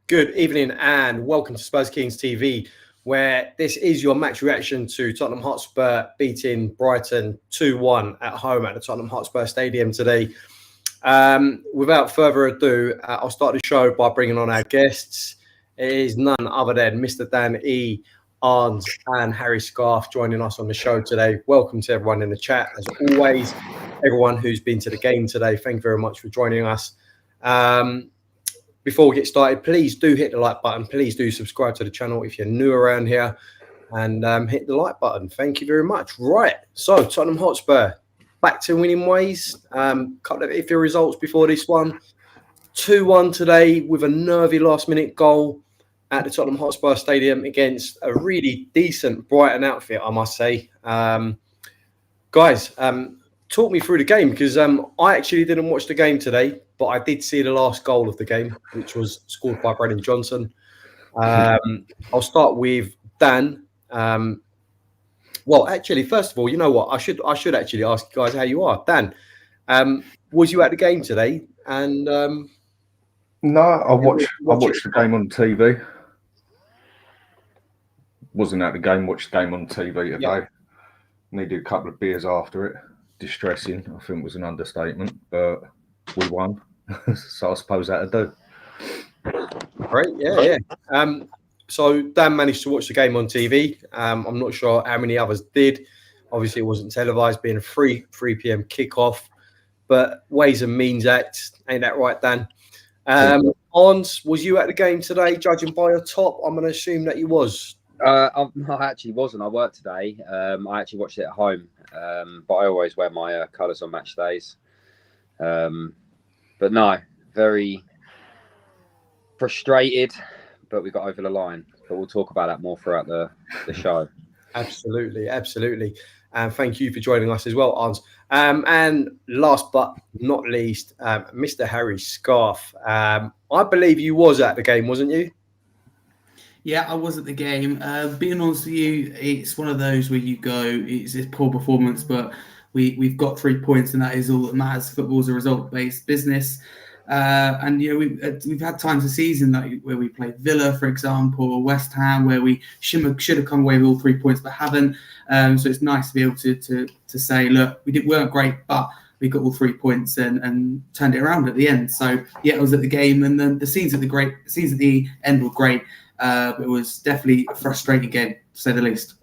Good evening and welcome to Spurs Kings TV, where this is your match reaction to Tottenham Hotspur beating Brighton 2-1 at home at the Tottenham Hotspur Stadium today. Without further ado, I'll start the show by bringing on our guests. It is none other than Mr. Dan E, Arns and Harry Scarf joining us on the show today. Welcome to everyone in the chat. As always, everyone who's been to the game today, thank you very much for joining us. Before we get started, please do hit the like button. Please do subscribe to the channel if you're new around here and hit the like button. Thank you very much. Right, so Tottenham Hotspur back to winning ways. Couple of iffy results before this one. 2-1 today with a nervy last-minute goal at the Tottenham Hotspur Stadium against a really decent Brighton outfit, I must say. Guys, talk me through the game because I actually didn't watch the game today, but I did see the last goal of the game, which was scored by Brennan Johnson. I'll start with Dan. Well, actually, first of all, you know what? I should actually ask you guys how you are. Dan, was you at the game today? And no, I watched the game on TV. Wasn't at the game. Watched the game on TV today. Yeah. Needed a couple of beers after it. Distressing, I think, was an understatement, but we won, so I suppose that'll do. Great, yeah. So Dan managed to watch the game on TV. I'm not sure how many others did. Obviously, it wasn't televised, being a 3 p.m. kickoff, but ways and means act. Ain't that right, Dan? Arns, was you at the game today? Judging by your top, I'm going to assume that you was. I actually wasn't. I worked today. I actually watched it at home, but I always wear my colours on match days. But no, very frustrated, but we got over the line. But we'll talk about that more throughout the show. Absolutely. And thank you for joining us as well, Arns. And last but not least, Mr. Harry Scarf. I believe you was at the game, wasn't you? Yeah, I was at the game. Being honest with you, it's one of those where you go, it's poor performance, but we've got 3 points, and that is all that matters. Football's a result-based business. And you know, we've had times this season where we played Villa, for example, or West Ham, where we should have come away with all 3 points, but haven't. So it's nice to be able to say, look, we weren't great, but we got all 3 points and turned it around at the end. So yeah, I was at the game, and then the scenes at the end were great. But it was definitely a frustrating game, to say the least.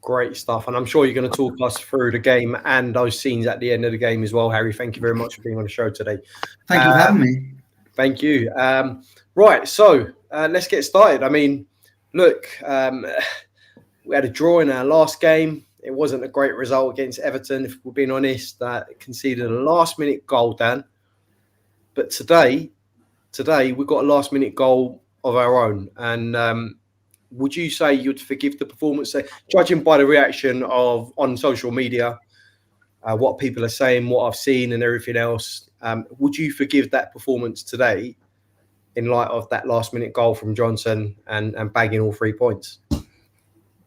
Great stuff. And I'm sure you're going to talk us through the game and those scenes at the end of the game as well, Harry. Thank you very much for being on the show today. Thank you for having me. Thank you. Right, so let's get started. I mean, look, we had a draw in our last game. It wasn't a great result against Everton, if we're being honest. Conceded a last-minute goal, Dan. But today we've got a last-minute goal of our own. And would you say you'd forgive the performance? Judging by the reaction on social media, what people are saying, what I've seen and everything else, would you forgive that performance today in light of that last-minute goal from Johnson and bagging all 3 points?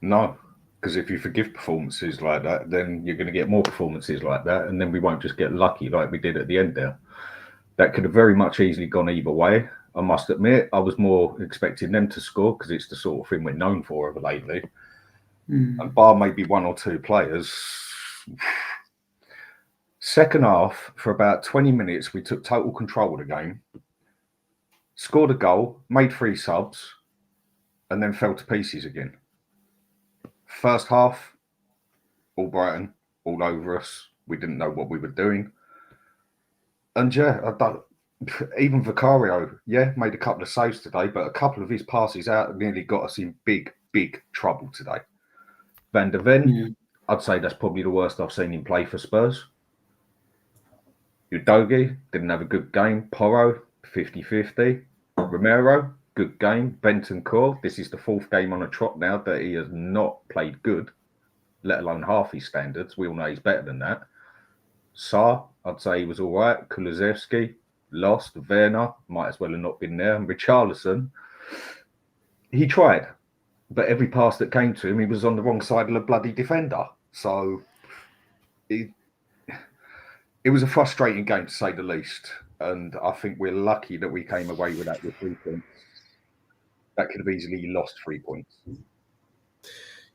No, because if you forgive performances like that, then you're going to get more performances like that, and then we won't just get lucky like we did at the end there. That could have very much easily gone either way. I must admit, I was more expecting them to score because it's the sort of thing we're known for over lately. And bar maybe 1 or 2 players. Second half, for about 20 minutes, we took total control of the game, scored a goal, made 3 subs, and then fell to pieces again. First half, all Brighton, all over us. We didn't know what we were doing. And yeah, even Vicario, made a couple of saves today, but a couple of his passes out nearly got us in big trouble today. Van der Ven, I'd say that's probably the worst I've seen him play for Spurs. Udogie didn't have a good game. Porro, 50-50. Romero, good game. Bentancur, this is the 4th game on a trot now that he has not played good, let alone half his standards. We all know he's better than that. Sarr, I'd say he was all right. Kulusevski, lost. Werner might as well have not been there. And Richarlison, he tried, but every pass that came to him, he was on the wrong side of the bloody defender. So it was a frustrating game, to say the least. And I think we're lucky that we came away with that with 3 points. that could have easily lost 3 points.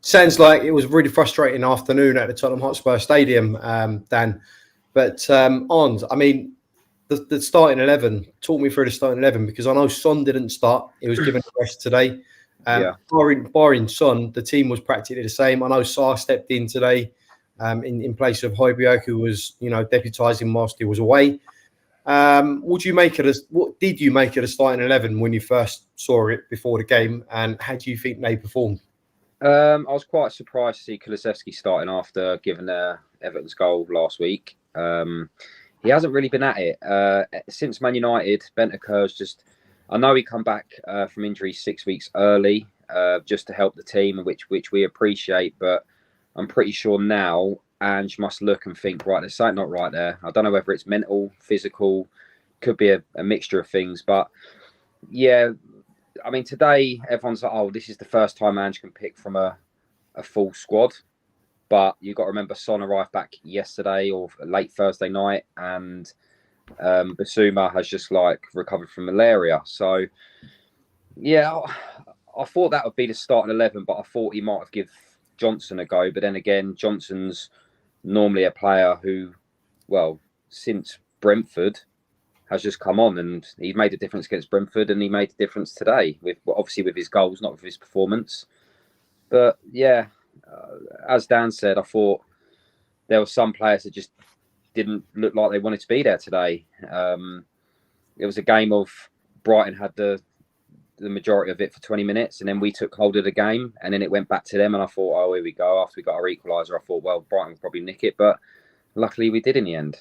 Sounds like it was a really frustrating afternoon at the Tottenham Hotspur Stadium, Dan. But Ons, I mean, the starting 11, talk me through the starting 11, because I know Son didn't start. He was given a rest today. Barring Son, the team was practically the same. I know Sarr stepped in today in place of Højbjerg, who was, deputising whilst he was away. What did you make of the starting 11 when you first saw it before the game, and how do you think they performed? I was quite surprised to see Kulusevski starting after giving Everton's goal last week. He hasn't really been at it since Man United. Bentancur's just, I know he come back from injury 6 weeks early just to help the team, which we appreciate, but I'm pretty sure now Ange must look and think, right, there's something not right there. I don't know whether it's mental, physical, could be a mixture of things, but yeah, I mean, today everyone's like, oh, this is the first time Ange can pick from a full squad. But you've got to remember Son arrived back yesterday or late Thursday night, and Basuma has just recovered from malaria. So, yeah, I thought that would be the starting 11, but I thought he might have given Johnson a go. But then again, Johnson's normally a player who, well, since Brentford, has just come on, and he made a difference against Brentford, and he made a difference today, obviously with his goals, not with his performance. But yeah, as Dan said, I thought there were some players that just didn't look like they wanted to be there today. It was a game of Brighton had the majority of it for 20 minutes, and then we took hold of the game, and then it went back to them, and I thought, oh, here we go. After we got our equaliser, I thought, well, Brighton will probably nick it, but luckily we did in the end.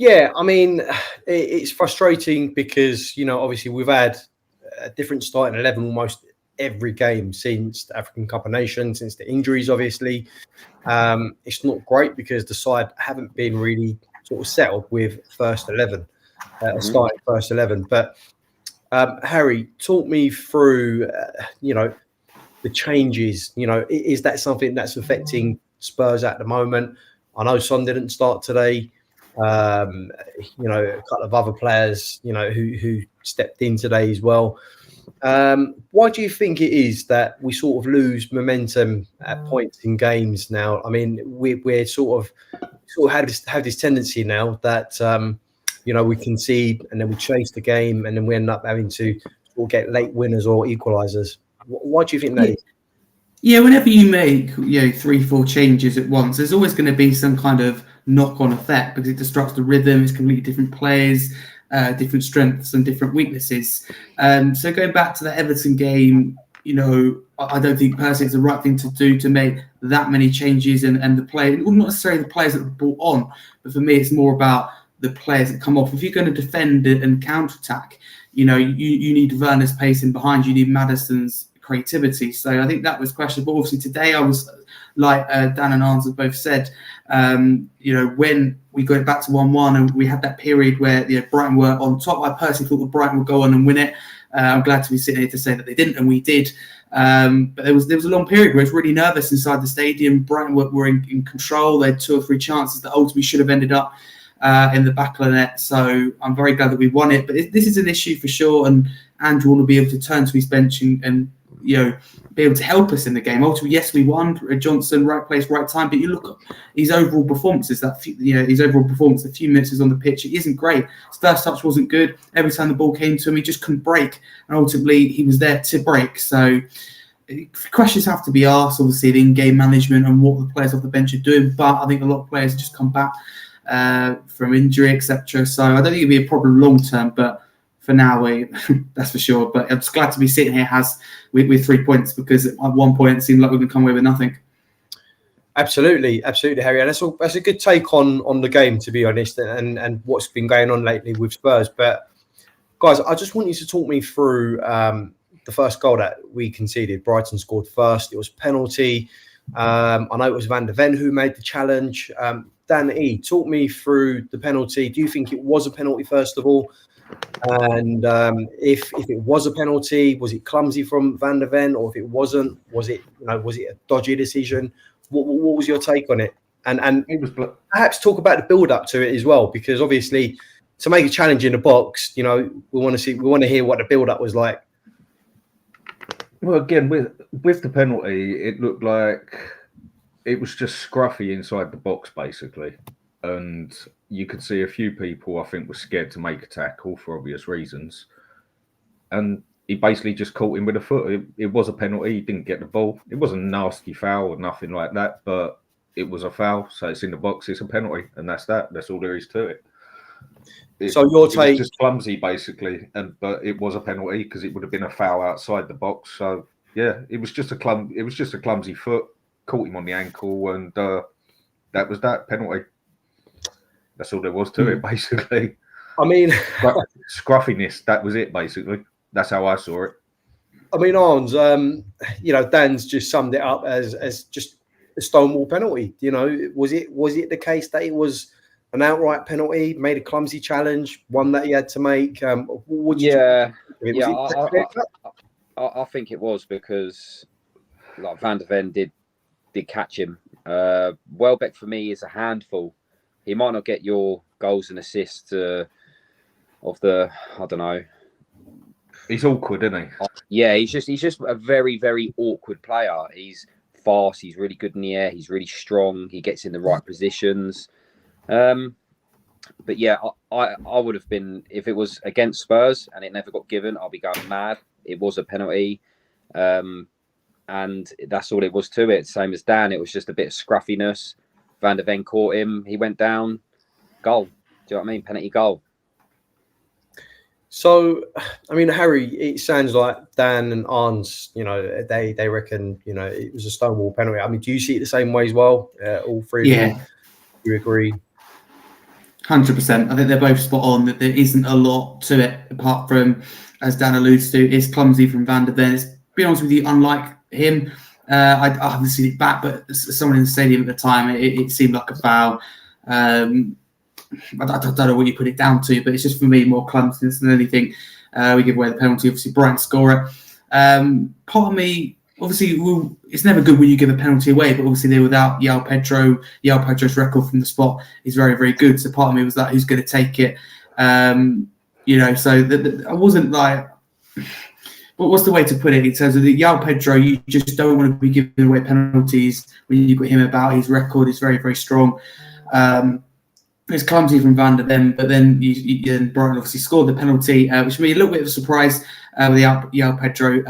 Yeah, I mean, it's frustrating because, obviously we've had a different starting 11 almost every game since the African Cup of Nations, since the injuries, obviously. It's not great because the side haven't been really sort of settled with first 11, starting first 11. But Harry, talk me through, the changes. Is that something that's affecting Spurs at the moment? I know Son didn't start today. A couple of other players, who stepped in today as well. Why do you think it is that we sort of lose momentum at points in games now? I mean, we're sort of have this tendency now that we concede and then we chase the game and then we end up having to sort of get late winners or equalisers. Why do you think that is? Yeah, whenever you make 3-4 changes at once, there's always going to be some kind of knock-on effect because it disrupts the rhythm. It's completely different players, different strengths and different weaknesses. So going back to the Everton game, I don't think personally it's the right thing to do to make that many changes and the play, not necessarily the players that were brought on, but for me it's more about the players that come off. If you're going to defend and counter-attack, you need Werner's pacing behind you, need Maddison's creativity. So I think that was questionable. Obviously today I was like Dan and Arns have both said, when we got back to 1-1 and we had that period where Brighton were on top, I personally thought that Brighton would go on and win it. I'm glad to be sitting here to say that they didn't, and we did. But there was a long period where it was really nervous inside the stadium. Brighton were in control. They had 2 or 3 chances that ultimately should have ended up in the back of the net. So I'm very glad that we won it. But this is an issue for sure, and Andrew will be able to turn to his bench and be able to help us in the game. Ultimately, yes, we won. Johnson, right place, right time. But you look at his overall performances. The few minutes he's on the pitch, it isn't great. His first touch wasn't good. Every time the ball came to him, he just couldn't break. And ultimately, he was there to break. So questions have to be asked. Obviously, the in-game management and what the players off the bench are doing. But I think a lot of players have just come back from injury, etc. So I don't think it'll be a problem long term, but for now, that's for sure. But I'm just glad to be sitting here with 3 points, because at one point it seemed like we were going to come away with nothing. Absolutely, Harry. And that's a good take on the game, to be honest, and what's been going on lately with Spurs. But guys, I just want you to talk me through the first goal that we conceded. Brighton scored first. It was penalty. I know it was Van de Ven who made the challenge. Dan E, talk me through the penalty. Do you think it was a penalty, first of all? And if it was a penalty, was it clumsy from Van de Ven, or if it wasn't, was it a dodgy decision? What was your take on it? And it was perhaps talk about the build up to it as well, because obviously to make a challenge in the box, we want to hear what the build up was like. Well, again, with the penalty, it looked like it was just scruffy inside the box, basically. And you could see a few people, I think, were scared to make a tackle for obvious reasons. And he basically just caught him with a foot. It was a penalty. He didn't get the ball. It wasn't a nasty foul or nothing like that, but it was a foul. So it's in the box. It's a penalty. And that's that. That's all there is to it. So your It take, was just clumsy, basically, but it was a penalty because it would have been a foul outside the box. So yeah, it was just a clumsy foot, caught him on the ankle, and that was that penalty. That's all there was to it, basically. I mean, Scruffiness. That was it, basically. That's how I saw it. I mean, Arns, Dan's just summed it up as just a stonewall penalty. You know, was it the case that it was an outright penalty, made a clumsy challenge, one that he had to make? I think it was because like Van der Ven did catch him. Welbeck for me is a handful. He might not get your goals and assists of the, I don't know. He's awkward, isn't he? Yeah, he's just a very, very awkward player. He's fast. He's really good in the air. He's really strong. He gets in the right positions. But yeah, I would have been, if it was against Spurs and it never got given, I'll be going mad. It was a penalty. And that's all it was to it. Same as Dan. It was just a bit of scruffiness. Van der Ven caught him. He went down. Goal. Do you know what I mean? Penalty goal. So, I mean, Harry, it sounds like Dan and Arns, you know, they reckon, you know, it was a stonewall penalty. I mean, do you see it the same way as well? All three of you? You agree? 100%. I think they're both spot on that there isn't a lot to it apart from, as Dan alludes to, it's clumsy from Van der Ven. It's, to be honest with you, unlike him. I haven't seen it back, but someone in the stadium at the time, it seemed like a foul. I don't know what you put it down to, but it's just for me more clumsiness than anything. We give away the penalty. Obviously, Brighton score it. Part of me, obviously, it's never good when you give a penalty away, but obviously they're without João Pedro. João Pedro's record from the spot is very, very good. So part of me was like, who's going to take it? You know, so I wasn't like, what's the way to put it? In terms of the João Pedro, you just don't want to be giving away penalties when you've got him about. His record is very, very strong. It's clumsy from Van der Ven, but then Brighton obviously scored the penalty, which made a little bit of a surprise with the João Pedro.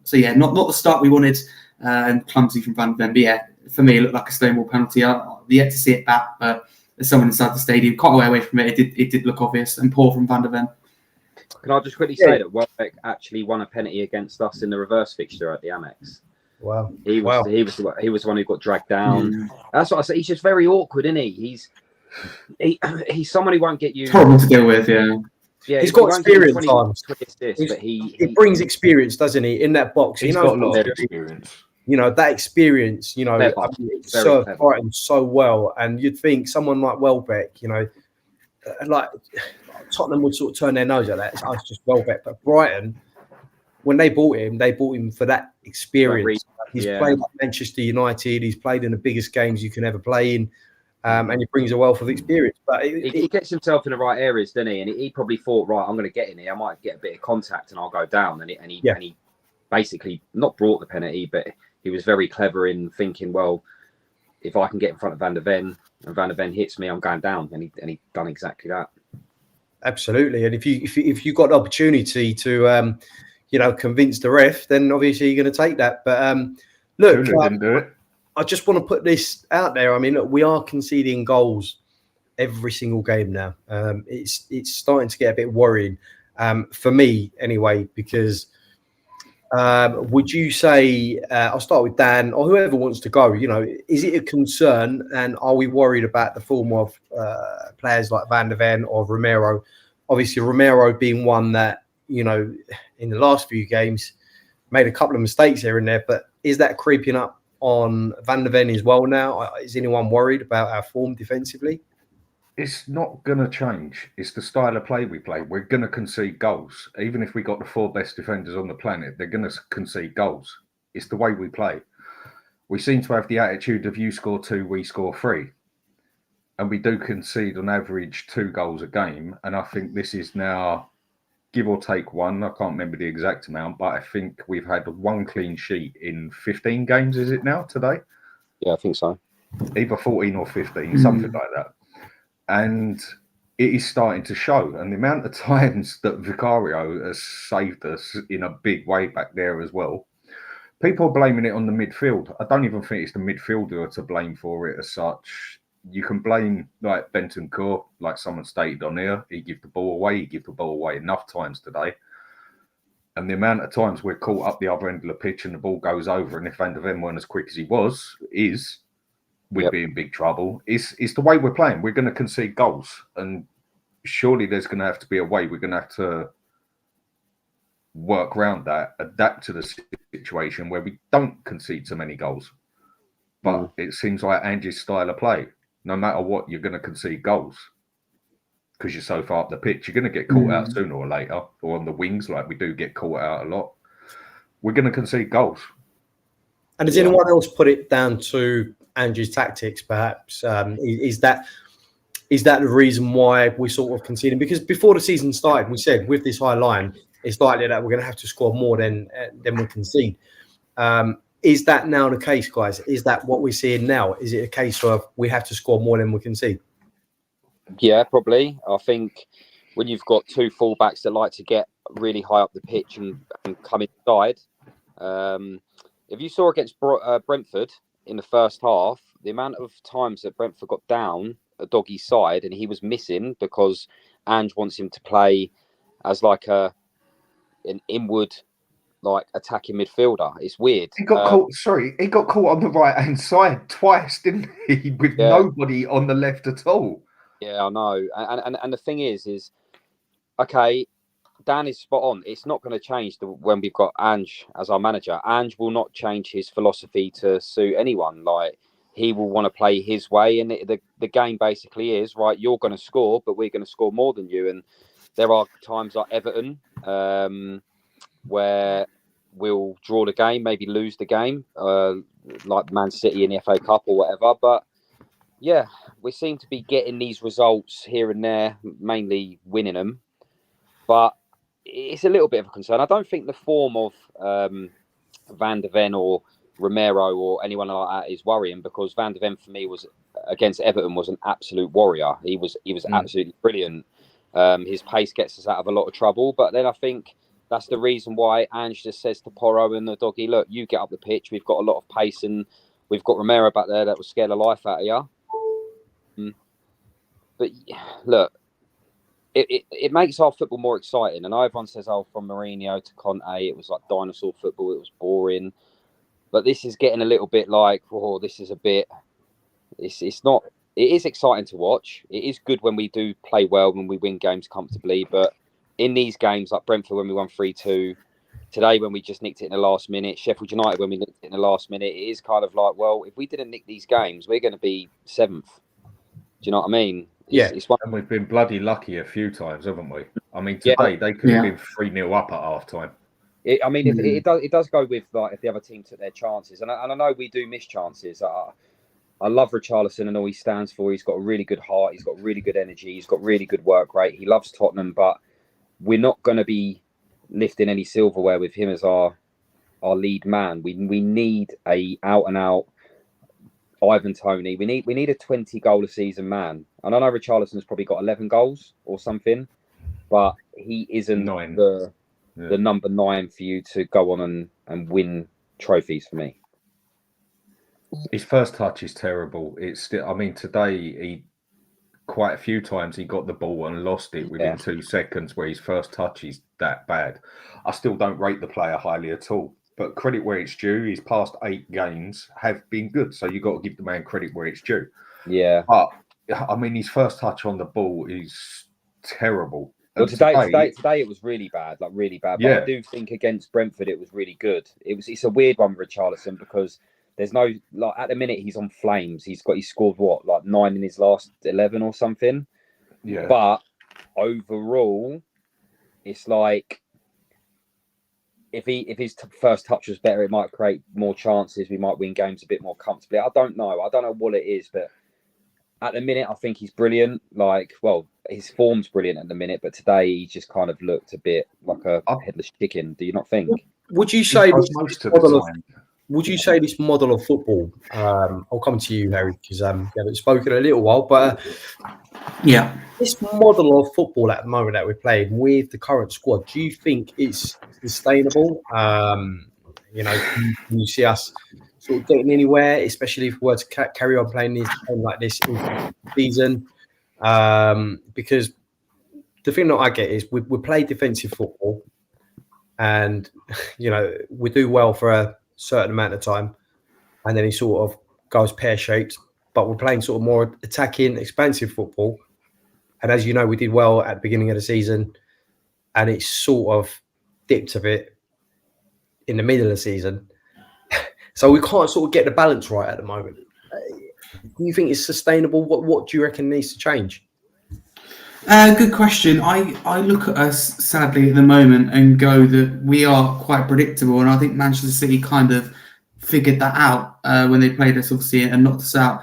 So yeah, not the start we wanted, and clumsy from Van der Ven. But yeah, for me, it looked like a stonewall penalty. I've yet to see it back, but there's someone inside the stadium, quite a way away from it. It did look obvious and poor from Van der Ven. Can I just quickly say that Welbeck actually won a penalty against us in the reverse fixture at the Amex? Wow. He was the one who got dragged down. That's what I said. He's just very awkward, isn't he? He's someone who won't get you. Horrible to deal with, yeah. Yeah, he's got experience on. He brings experience, doesn't he? In that box, he's got a lot of experience. You know that experience. You know, served Brighton so well, and you'd think someone like Welbeck, you know, like Tottenham would sort of turn their nose at that. It's just Welbeck, but Brighton, when they bought him for that experience. He's played at Manchester United. He's played in the biggest games you can ever play in. And he brings a wealth of experience. But he gets himself in the right areas, doesn't he? And he probably thought, right, I'm going to get in here. I might get a bit of contact and I'll go down. And he basically not brought the penalty, but he was very clever in thinking, well, if I can get in front of Van der Ven and Van der Ven hits me, I'm going down. And he done exactly that. Absolutely. And if you got the opportunity to, convince the ref, then obviously you're going to take that. But look, didn't do it. I just want to put this out there. I mean, look, we are conceding goals every single game now. It's starting to get a bit worrying for me anyway, because would you say, I'll start with Dan or whoever wants to go, you know, is it a concern and are we worried about the form of players like Van der Ven or Romero? Obviously, Romero being one that, you know, in the last few games made a couple of mistakes here and there, but is that creeping up on Van der Ven as well now? Is anyone worried about our form defensively? It's not going to change. It's the style of play we play. We're going to concede goals. Even if we got the 4 best defenders on the planet, they're going to concede goals. It's the way we play. We seem to have the attitude of you score 2, we score 3. And we do concede on average 2 goals a game. And I think this is now give or take one. I can't remember the exact amount, but I think we've had one clean sheet in 15 games, is it now, today? Yeah, I think so. Either 14 or 15, something like that. And it is starting to show. And the amount of times that Vicario has saved us in a big way back there as well. People are blaming it on the midfield. I don't even think it's the midfielder to blame for it as such. You can blame like Bentancur, like someone stated on here. He gave the ball away. He gave the ball away enough times today. And the amount of times we're caught up the other end of the pitch and the ball goes over, and if Van der Ven weren't as quick as he we'd be in big trouble. It's the way we're playing. We're going to concede goals. And surely there's going to have to be a way. We're going to have to work around that, adapt to the situation where we don't concede so many goals. But it seems like Angie's style of play. No matter what, you're going to concede goals because you're so far up the pitch. You're going to get caught out sooner or later, or on the wings, like we do get caught out a lot. We're going to concede goals. And does anyone else put it down to Angie's tactics, perhaps? Is that the reason why we're sort of conceding? Because before the season started, we said with this high line, it's likely that we're going to have to score more than we concede. Is that now the case, guys? Is that what we're seeing now? Is it a case of we have to score more than we concede? Yeah, probably. I think when you've got two fullbacks that like to get really high up the pitch and come inside, if you saw against Brentford in the first half, the amount of times that Brentford got down a doggy's side and he was missing because Ange wants him to play as like an inward, like attacking midfielder. It's weird. He got caught. Sorry, he got caught on the right hand side twice, didn't he? With nobody on the left at all. Yeah, I know. And the thing is okay, Dan is spot on. It's not going to change when we've got Ange as our manager. Ange will not change his philosophy to suit anyone. Like he will want to play his way, and the game basically is right. You're going to score, but we're going to score more than you. And there are times like Everton. Where we'll draw the game, maybe lose the game, like Man City in the FA Cup or whatever. But yeah, we seem to be getting these results here and there, mainly winning them. But it's a little bit of a concern. I don't think the form of Van der Ven or Romero or anyone like that is worrying, because Van der Ven for me was against Everton was an absolute warrior. He was absolutely brilliant. His pace gets us out of a lot of trouble. But then I think that's the reason why Ange just says to Porro and the doggy, look, you get up the pitch. We've got a lot of pace and we've got Romero back there that will scare the life out of you. But look, it makes our football more exciting. And everyone says, from Mourinho to Conte, it was like dinosaur football. It was boring. But this is getting a little bit like, this is a bit... It's not... It is exciting to watch. It is good when we do play well, when we win games comfortably. But in these games, like Brentford when we won 3-2, today when we just nicked it in the last minute, Sheffield United when we nicked it in the last minute, it is kind of like, well, if we didn't nick these games, we're going to be 7th. Do you know what I mean? It's and we've been bloody lucky a few times, haven't we? I mean, today they could have been 3-0 up at half time. It does go with like if the other team took their chances, and I know we do miss chances. I love Richarlison and all he stands for. He's got a really good heart. He's got really good energy. He's got really good work rate. He loves Tottenham, but we're not going to be lifting any silverware with him as our lead man. We need a out and out Ivan Toney. We need a 20 goal a season man. And I know Richarlison's probably got 11 goals or something, but he isn't the number 9 for you to go on and win trophies for me. His first touch is terrible. It's still, I mean, today quite a few times he got the ball and lost it within 2 seconds, where his first touch is that bad. I still don't rate the player highly at all, but credit where it's due. His past 8 games have been good, so you've got to give the man credit where it's due. Yeah. But, I mean, his first touch on the ball is terrible. Well, today it was really bad, like really bad. But I do think against Brentford it was really good. It's a weird one with Richarlison because there's no, like, at the minute he's on flames. He scored what, like 9 in his last 11 or something. Yeah. But overall, it's like if his first touch was better, it might create more chances. We might win games a bit more comfortably. I don't know what it is, but At the minute, I think he's brilliant. Like, well, his form's brilliant at the minute, but today he just kind of looked a bit like a headless chicken. Do you not think? Would you say most of the time? Would you say this model of football? I'll come to you, Harry, because you haven't spoken in a little while. But Yeah. this model of football at the moment that we're playing with the current squad, do you think it's sustainable? You know, can you see us sort of getting anywhere, especially if we were to carry on playing like this in the season? Because the thing that I get is we play defensive football, and you know we do well for a certain amount of time, and then he sort of goes pear-shaped. But we're playing sort of more attacking, expansive football, and as you know, we did well at the beginning of the season, and it's sort of dipped a bit in the middle of the season. So we can't sort of get the balance right at the moment. Do you think it's sustainable? What do you reckon needs to change? Good question. I look at us sadly at the moment and go that we are quite predictable, and I think Manchester City kind of figured that out when they played us, obviously, and knocked us out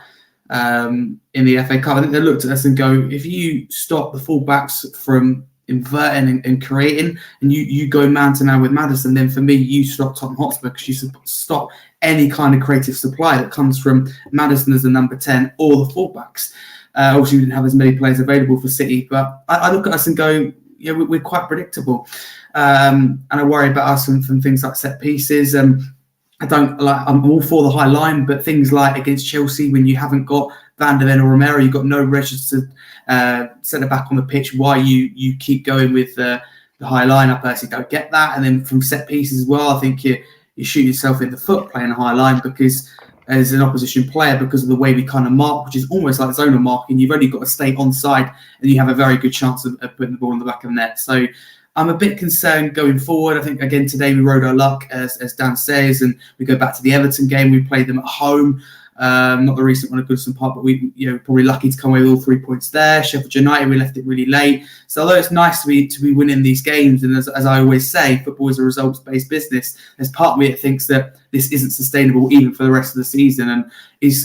in the FA Cup. I think they looked at us and go, if you stop the fullbacks from inverting and creating, and you go man to man with Maddison, then for me, you stop Tottenham Hotspur, because you stop any kind of creative supply that comes from Maddison as the number 10 or the fullbacks. Obviously, we didn't have as many players available for City, but I look at us and go, yeah, we're quite predictable. And I worry about us from things like set pieces. I'm all for the high line, but things like against Chelsea, when you haven't got Van der Ven or Romero, you've got no registered centre back on the pitch. Why you keep going with the high line? I personally don't get that. And then from set pieces as well, I think you shoot yourself in the foot playing a high line, because as an opposition player, because of the way we kind of mark, which is almost like zonal marking, you've only got to stay onside and you have a very good chance of putting the ball in the back of the net. So I'm a bit concerned going forward. I think, again, today we rode our luck, as Dan says, and we go back to the Everton game. We played them at home. Not the recent one at Goodison Park, but we probably lucky to come away with all 3 points there. Sheffield United, we left it really late. So although it's nice to be winning these games, and as I always say, football is a results-based business, there's part of me that thinks that this isn't sustainable even for the rest of the season. And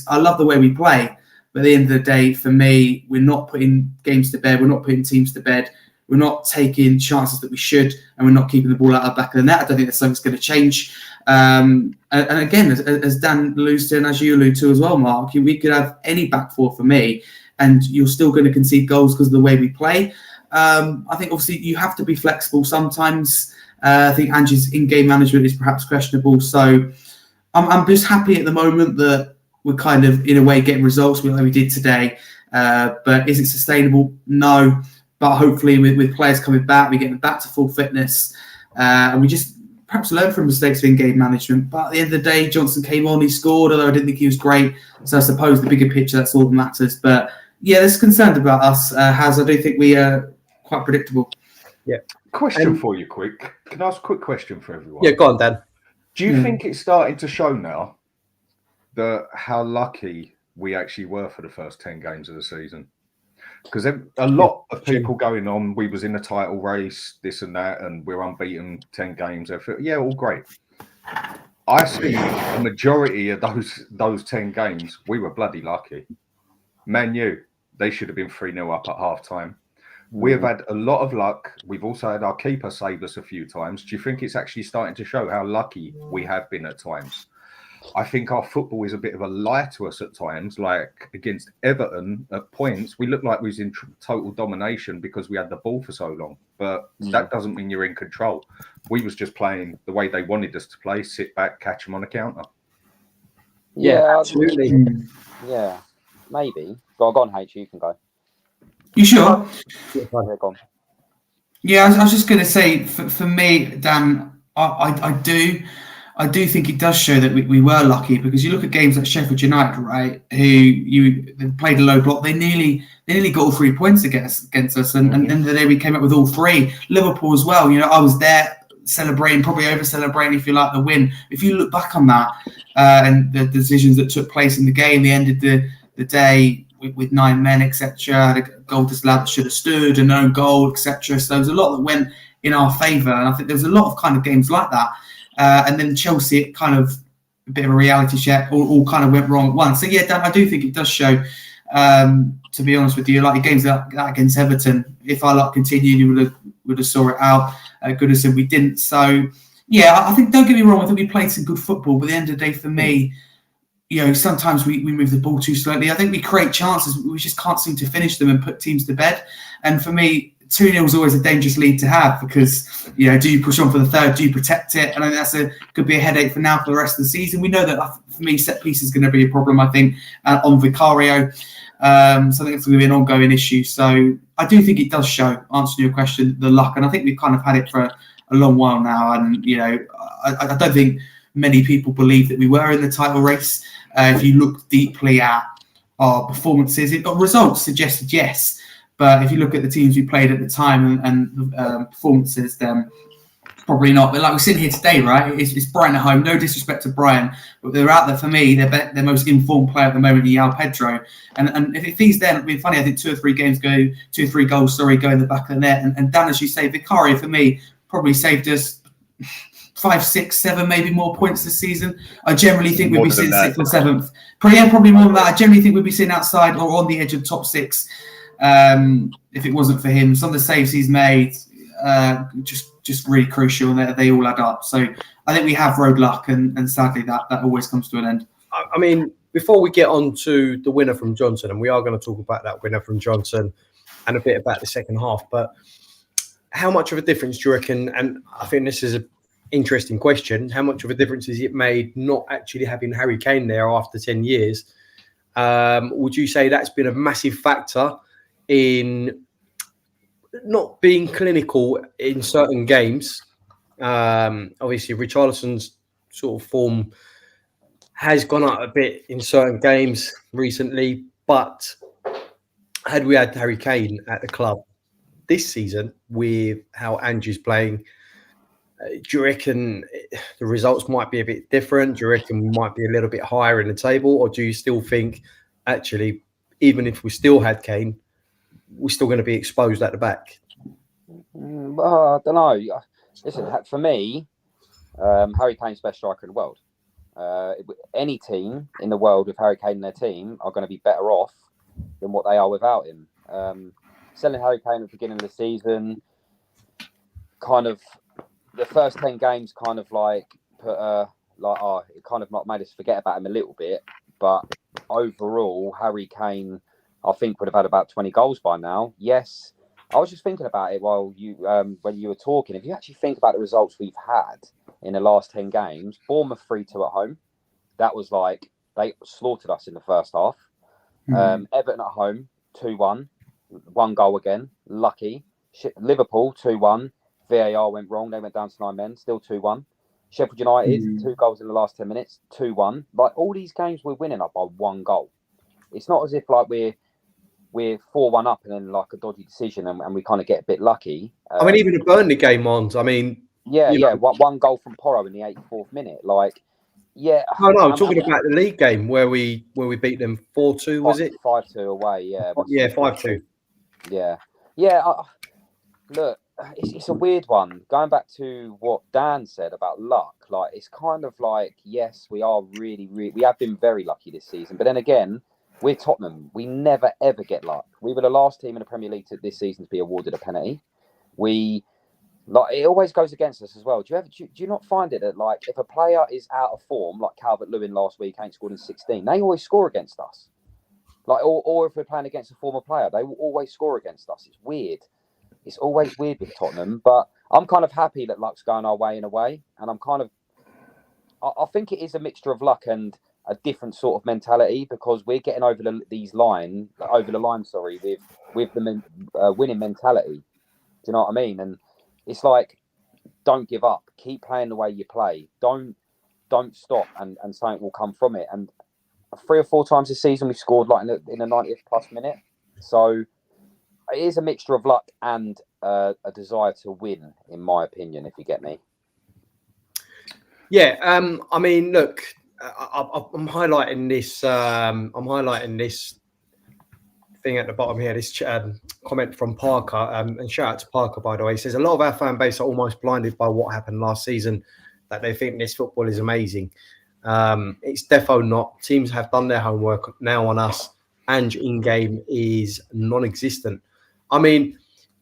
I love the way we play, but at the end of the day, for me, we're not putting games to bed. We're not putting teams to bed. We're not taking chances that we should, and we're not keeping the ball out of the back of the net. I don't think that's something that's going to change. And again, as Dan alludes to, and as you allude to as well, Mark, we could have any back four for me, and you're still going to concede goals because of the way we play. I think obviously you have to be flexible sometimes. I think Angie's in-game management is perhaps questionable. So I'm just happy at the moment that we're kind of, in a way, getting results like we did today. But is it sustainable? No. But hopefully with players coming back, we get them back to full fitness. And we just perhaps learn from mistakes of in-game management. But at the end of the day, Johnson came on, he scored, although I didn't think he was great. So I suppose the bigger picture, that's all that matters. But yeah, there's concerned about us, Haz. I do think we are quite predictable. Yeah. Question for you, quick. Can I ask a quick question for everyone? Yeah, go on, Dan. Do you think it's starting to show now that how lucky we actually were for the first 10 games of the season? Because a lot of people going on, we was in the title race, this and that, and we're unbeaten 10 games. Yeah, all great. I see a majority of those 10 games, we were bloody lucky. Man U, they should have been 3-0 up at half-time. We have had a lot of luck. We've also had our keeper save us a few times. Do you think it's actually starting to show how lucky we have been at times? I think our football is a bit of a lie to us at times, like against Everton at points. We looked like we was in total domination because we had the ball for so long. But that doesn't mean you're in control. We was just playing the way they wanted us to play, sit back, catch them on a counter. Yeah, absolutely. Yeah, maybe. Go on, H, you can go. You sure? Yeah, go on. Yeah, I was just going to say, for me, Dan, I do think it does show that we were lucky, because you look at games like Sheffield United, right, who they played a low block, they nearly got all 3 points against us, and at the end of the day we came up with all three. Liverpool as well, I was there celebrating, probably over celebrating if you like the win. If you look back on that and the decisions that took place in the game, they ended the day with 9 men, etc. Had a goal disallowed that should have stood, an own goal, etc. So there's a lot that went in our favour, and I think there's a lot of kind of games like that. And then Chelsea, it kind of a bit of a reality check, all kind of went wrong at once. So yeah, Dan, I do think it does show To be honest with you, like games like that against Everton, if our luck continued, you would have saw it out. Goodison, we didn't. So yeah, I think, don't get me wrong, I think we played some good football, but at the end of the day, for me, sometimes we move the ball too slowly. I think we create chances, we just can't seem to finish them and put teams to bed. And for me, 2-0 is always a dangerous lead to have, because do you push on for the third? Do you protect it? And I think could be a headache for the rest of the season. We know that for me, set piece is going to be a problem, I think, on Vicario. So I think it's going to be an ongoing issue. So I do think it does show, answering your question, the luck. And I think we've kind of had it for a long while now. And, I don't think many people believe that we were in the title race. If you look deeply at our performances, results suggested yes. But if you look at the teams we played at the time and performances, then probably not. But like we're sitting here today, right? It's Brighton at home. No disrespect to Brighton, but they're out there for me. They're their most informed player at the moment, João Pedro. And if it feeds them, it'd be funny. I think 2 or 3 goals go in the back of the net. And Dan, as you say, Vicario for me probably saved us 5, 6, 7, maybe more points this season. I generally think we'd be sitting 6th or 7th. Probably more than that. I generally think we'd be sitting outside or on the edge of top 6. If it wasn't for him. Some of the saves he's made, just really crucial, and they all add up. So I think we have road luck, and sadly that always comes to an end. I mean, before we get on to the winner from Johnson, and we are going to talk about that winner from Johnson and a bit about the second half, but how much of a difference do you reckon, and I think this is an interesting question, how much of a difference has it made not actually having Harry Kane there after 10 years? Would you say that's been a massive factor in not being clinical in certain games? Obviously, Richarlison's sort of form has gone up a bit in certain games recently, but had we had Harry Kane at the club this season with how Andrew's playing, do you reckon the results might be a bit different? Do you reckon we might be a little bit higher in the table? Or do you still think, actually, even if we still had Kane, we're still going to be exposed at the back? I don't know. Listen, for me, Harry Kane's the best striker in the world. Any team in the world with Harry Kane in their team are going to be better off than what they are without him. Selling Harry Kane at the beginning of the season, kind of the first 10 games, kind of like it kind of made us forget about him a little bit. But overall, Harry Kane, I think, would have had about 20 goals by now. Yes, I was just thinking about it while when you were talking. If you actually think about the results we've had in the last 10 games, Bournemouth 3-2 at home. That was like, they slaughtered us in the first half. Everton at home, 2-1. 1 goal again. Lucky. Liverpool, 2-1. VAR went wrong. They went down to 9 men. Still 2-1. Sheffield United, 2 goals in the last 10 minutes. 2-1. Like, all these games we're winning up by 1 goal. It's not as if like we're 4-1 up and then like a dodgy decision and we kind of get a bit lucky. I mean, even the Burnley game on. I mean, one goal from Porro in the 84th minute. Like, yeah. No, I'm talking about the league game where we beat them 4-2. Was it 5-2 away? Yeah. Yeah, 5-2. Yeah. Look, it's a weird one. Going back to what Dan said about luck, like it's kind of like, yes, we are really, we have been very lucky this season, but then again, we're Tottenham. We never, ever get luck. We were the last team in the Premier League this season to be awarded a penalty. It always goes against us as well. Do you not find it that, like, if a player is out of form, like Calvert-Lewin last week, ain't scored in 16, they always score against us. Like, or if we're playing against a former player, they will always score against us. It's weird. It's always weird with Tottenham, but I'm kind of happy that luck's going our way in a way, and I think it is a mixture of luck and a different sort of mentality, because we're getting over the line, with the winning mentality. Do you know what I mean? And it's like, don't give up. Keep playing the way you play. Don't stop, and something will come from it. And 3 or 4 times this season we've scored like in the 90th plus minute. So it is a mixture of luck and a desire to win, in my opinion, if you get me. Yeah. I mean, look, I'm highlighting this. I'm highlighting this thing at the bottom here. This comment from Parker, and shout out to Parker, by the way. He says a lot of our fan base are almost blinded by what happened last season, that they think this football is amazing. It's defo not. Teams have done their homework now on us. Ange in-game is non-existent. I mean,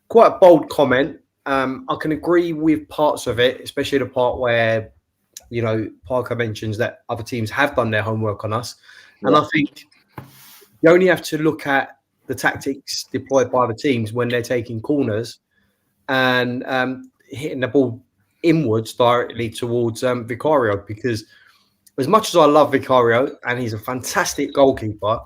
quite a bold comment. I can agree with parts of it, especially the part where, you know, Parker mentions that other teams have done their homework on us. And I think you only have to look at the tactics deployed by the teams when they're taking corners and hitting the ball inwards directly towards Vicario, because as much as I love Vicario and he's a fantastic goalkeeper,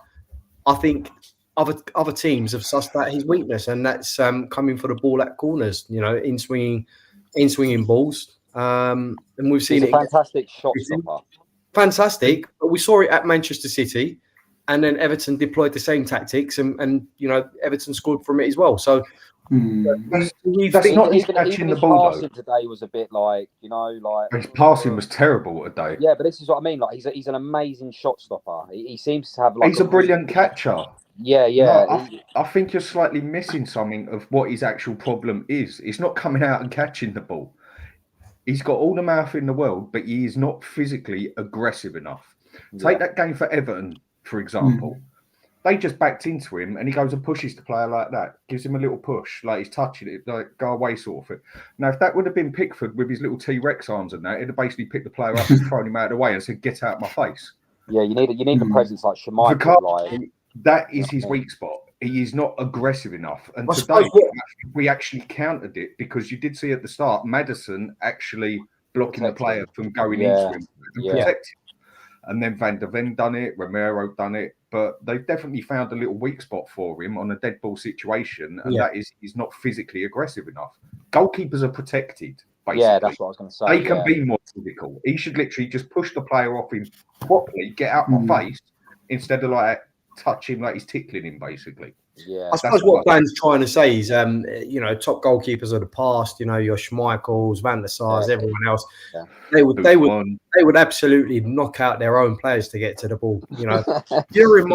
I think other teams have sussed out his weakness, and that's coming for the ball at corners, you know, in swinging balls. And we've seen He's a fantastic shot stopper. Fantastic, but we saw it at Manchester City, and then Everton deployed the same tactics, and you know, Everton scored from it as well. So that's not his catching the ball. Passing today was a bit like, you know, like his passing was terrible today. Yeah, but this is what I mean. Like he's an amazing shot stopper. He seems to have like he's a brilliant catcher. Yeah. No, I think you're slightly missing something of what his actual problem is. It's not coming out and catching the ball. He's got all the mouth in the world, but he is not physically aggressive enough. Take that game for Everton, for example. They just backed into him, and he goes and pushes the player like that, gives him a little push, like he's touching it, like go away sort of it. Now, if that would have been Pickford with his little T-Rex arms and that, it'd have basically picked the player up and thrown him out of the way and said, "Get out of my face." Yeah, you need a presence like Schmeichel. Like that is his weak spot. He is not aggressive enough. And today, we actually countered it, because you did see at the start, Maddison actually blocking the player from going into him and protecting him. And then Van der Ven done it, Romero done it, but they've definitely found a little weak spot for him on a dead ball situation, and that is he's not physically aggressive enough. Goalkeepers are protected, basically. Yeah, that's what I was going to say. They can be more physical. He should literally just push the player off him properly, get out my face, instead of like touch him like he's tickling him, basically. Yeah, I suppose what Dan's trying to say is, you know, top goalkeepers of the past, you know, your Schmeichels, Van der Sars, everyone else, they would absolutely knock out their own players to get to the ball. You know, if you're in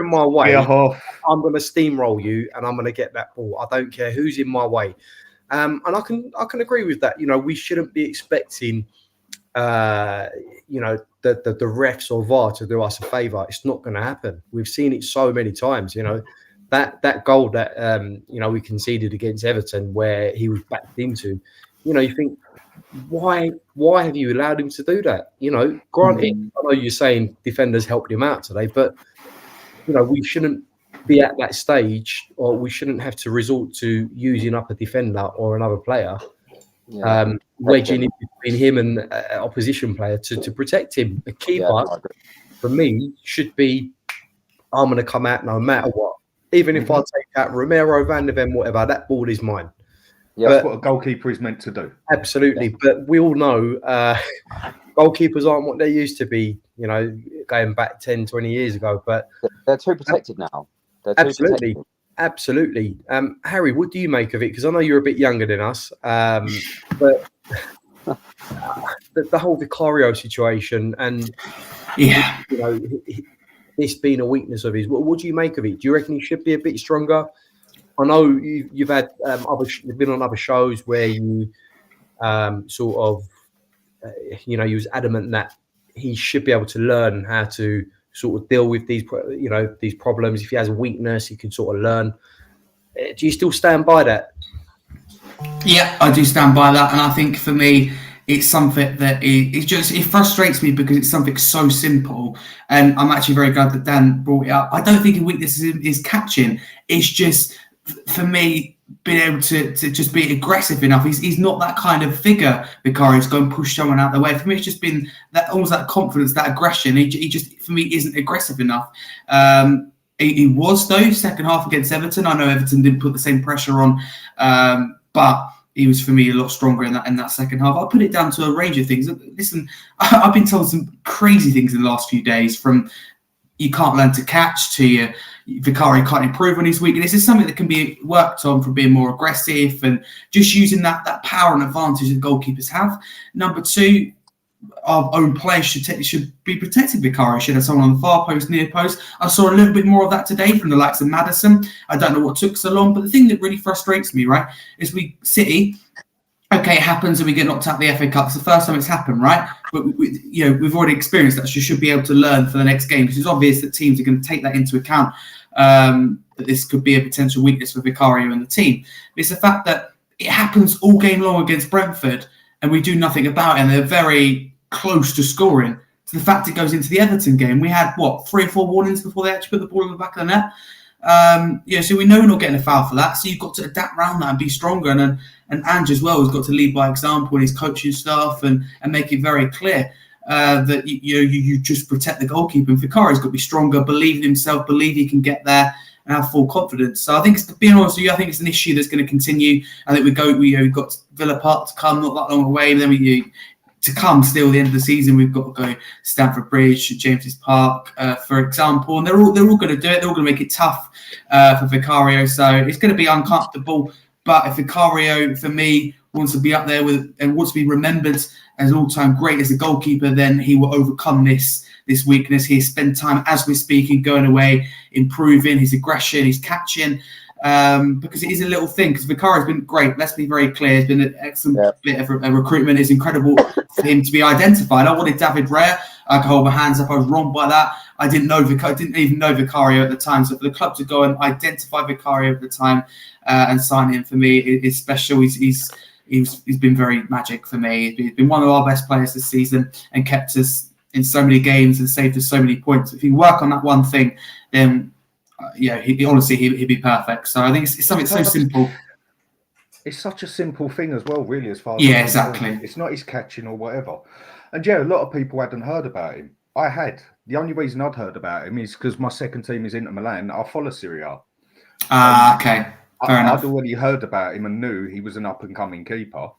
my way, I'm going to steamroll you, and I'm going to get that ball. I don't care who's in my way, and I can agree with that. You know, we shouldn't be expecting, you know, the refs or VAR to do us a favour. It's not going to happen. We've seen it so many times. You know. That goal that you know, we conceded against Everton, where he was backed into, you know, you think, why have you allowed him to do that? You know, granted, I know you're saying defenders helped him out today, but you know, we shouldn't be at that stage, or we shouldn't have to resort to using up a defender or another player, wedging in between him and an opposition player to protect him. A keeper, for me, should be, I'm going to come out no matter what. Even if I take out Romero, Van der Ven, whatever, that ball is mine. Yeah, that's what a goalkeeper is meant to do. Absolutely. But we all know goalkeepers aren't what they used to be, you know, going back 10, 20 years ago. But they're too protected now. Absolutely. Harry, what do you make of it? Because I know you're a bit younger than us. But the whole Vicario situation, and, you know, this being a weakness of his, what do you make of it? Do you reckon he should be a bit stronger? I know you've had you've been on other shows where you sort of, you know, you was adamant that he should be able to learn how to sort of deal with these, you know, these problems. If he has a weakness, he can sort of learn. Do you still stand by that? Yeah, I do stand by that, and I think for me, it's something that it frustrates me, because it's something so simple, and I'm actually very glad that Dan brought it up. I don't think a weakness is catching. It's just, for me, being able to just be aggressive enough. He's not that kind of figure, Vicario's go and push someone out of the way. For me, it's just been that almost that confidence, that aggression. He just, for me, isn't aggressive enough. He was, though, second half against Everton. I know Everton didn't put the same pressure on, but he was, for me, a lot stronger in that second half. I put it down to a range of things. Listen, I've been told some crazy things in the last few days, from you can't learn to catch to Vicario can't improve on his weakness. It's something that can be worked on, from being more aggressive and just using that power and advantage that goalkeepers have. Number two, our own players should be protected. Vicario should have someone on the far post, near post. I saw a little bit more of that today from the likes of Maddison. I don't know what took so long, but the thing that really frustrates me, right, is City okay, it happens and we get knocked out of the FA Cup. It's the first time it's happened, right? But we've already experienced that, so you should be able to learn for the next game, because it's obvious that teams are going to take that into account, that this could be a potential weakness for Vicario and the team. But it's the fact that it happens all game long against Brentford and we do nothing about it, and they're very close to scoring. So the fact it goes into the Everton game, we had, 3 or 4 warnings before they actually put the ball in the back of the net. So we know we're not getting a foul for that. So you've got to adapt around that and be stronger. And Ange as well has got to lead by example in his coaching staff and make it very clear that you just protect the goalkeeper. And Vicario's got to be stronger, believe in himself, believe he can get there, and have full confidence. So I think, being honest with you, I think it's an issue that's going to continue. I think we've got Villa Park to come, not that long away. Then to come still the end of the season, we've got to go Stamford Bridge, James's Park, for example, and they're all going to do it. They're all going to make it tough for Vicario, so it's going to be uncomfortable. But if Vicario, for me, wants to be up there and wants to be remembered as an all-time great as a goalkeeper, then he will overcome this weakness. He spent time, as we're speaking, going away, improving his aggression, his catching. Because it is a little thing. Because Vicario's been great. Let's be very clear. It's been an excellent bit of a recruitment. It's incredible for him to be identified. I wanted David Raya. I can hold my hands up. I was wrong by that. I didn't even know Vicario at the time. So for the club to go and identify Vicario at the time and sign him, for me, is special. He's been very magic for me. He's been one of our best players this season and kept us in so many games and saved us so many points. If you work on that one thing, then he'd be perfect. So I think it's something so simple. It's such a simple thing as well, really, as far as exactly. It's not his catching or whatever. And a lot of people hadn't heard about him. I had. The only reason I'd heard about him is because my second team is Inter Milan. I follow Serie A. Okay. Fair enough. I'd already heard about him and knew he was an up-and-coming keeper.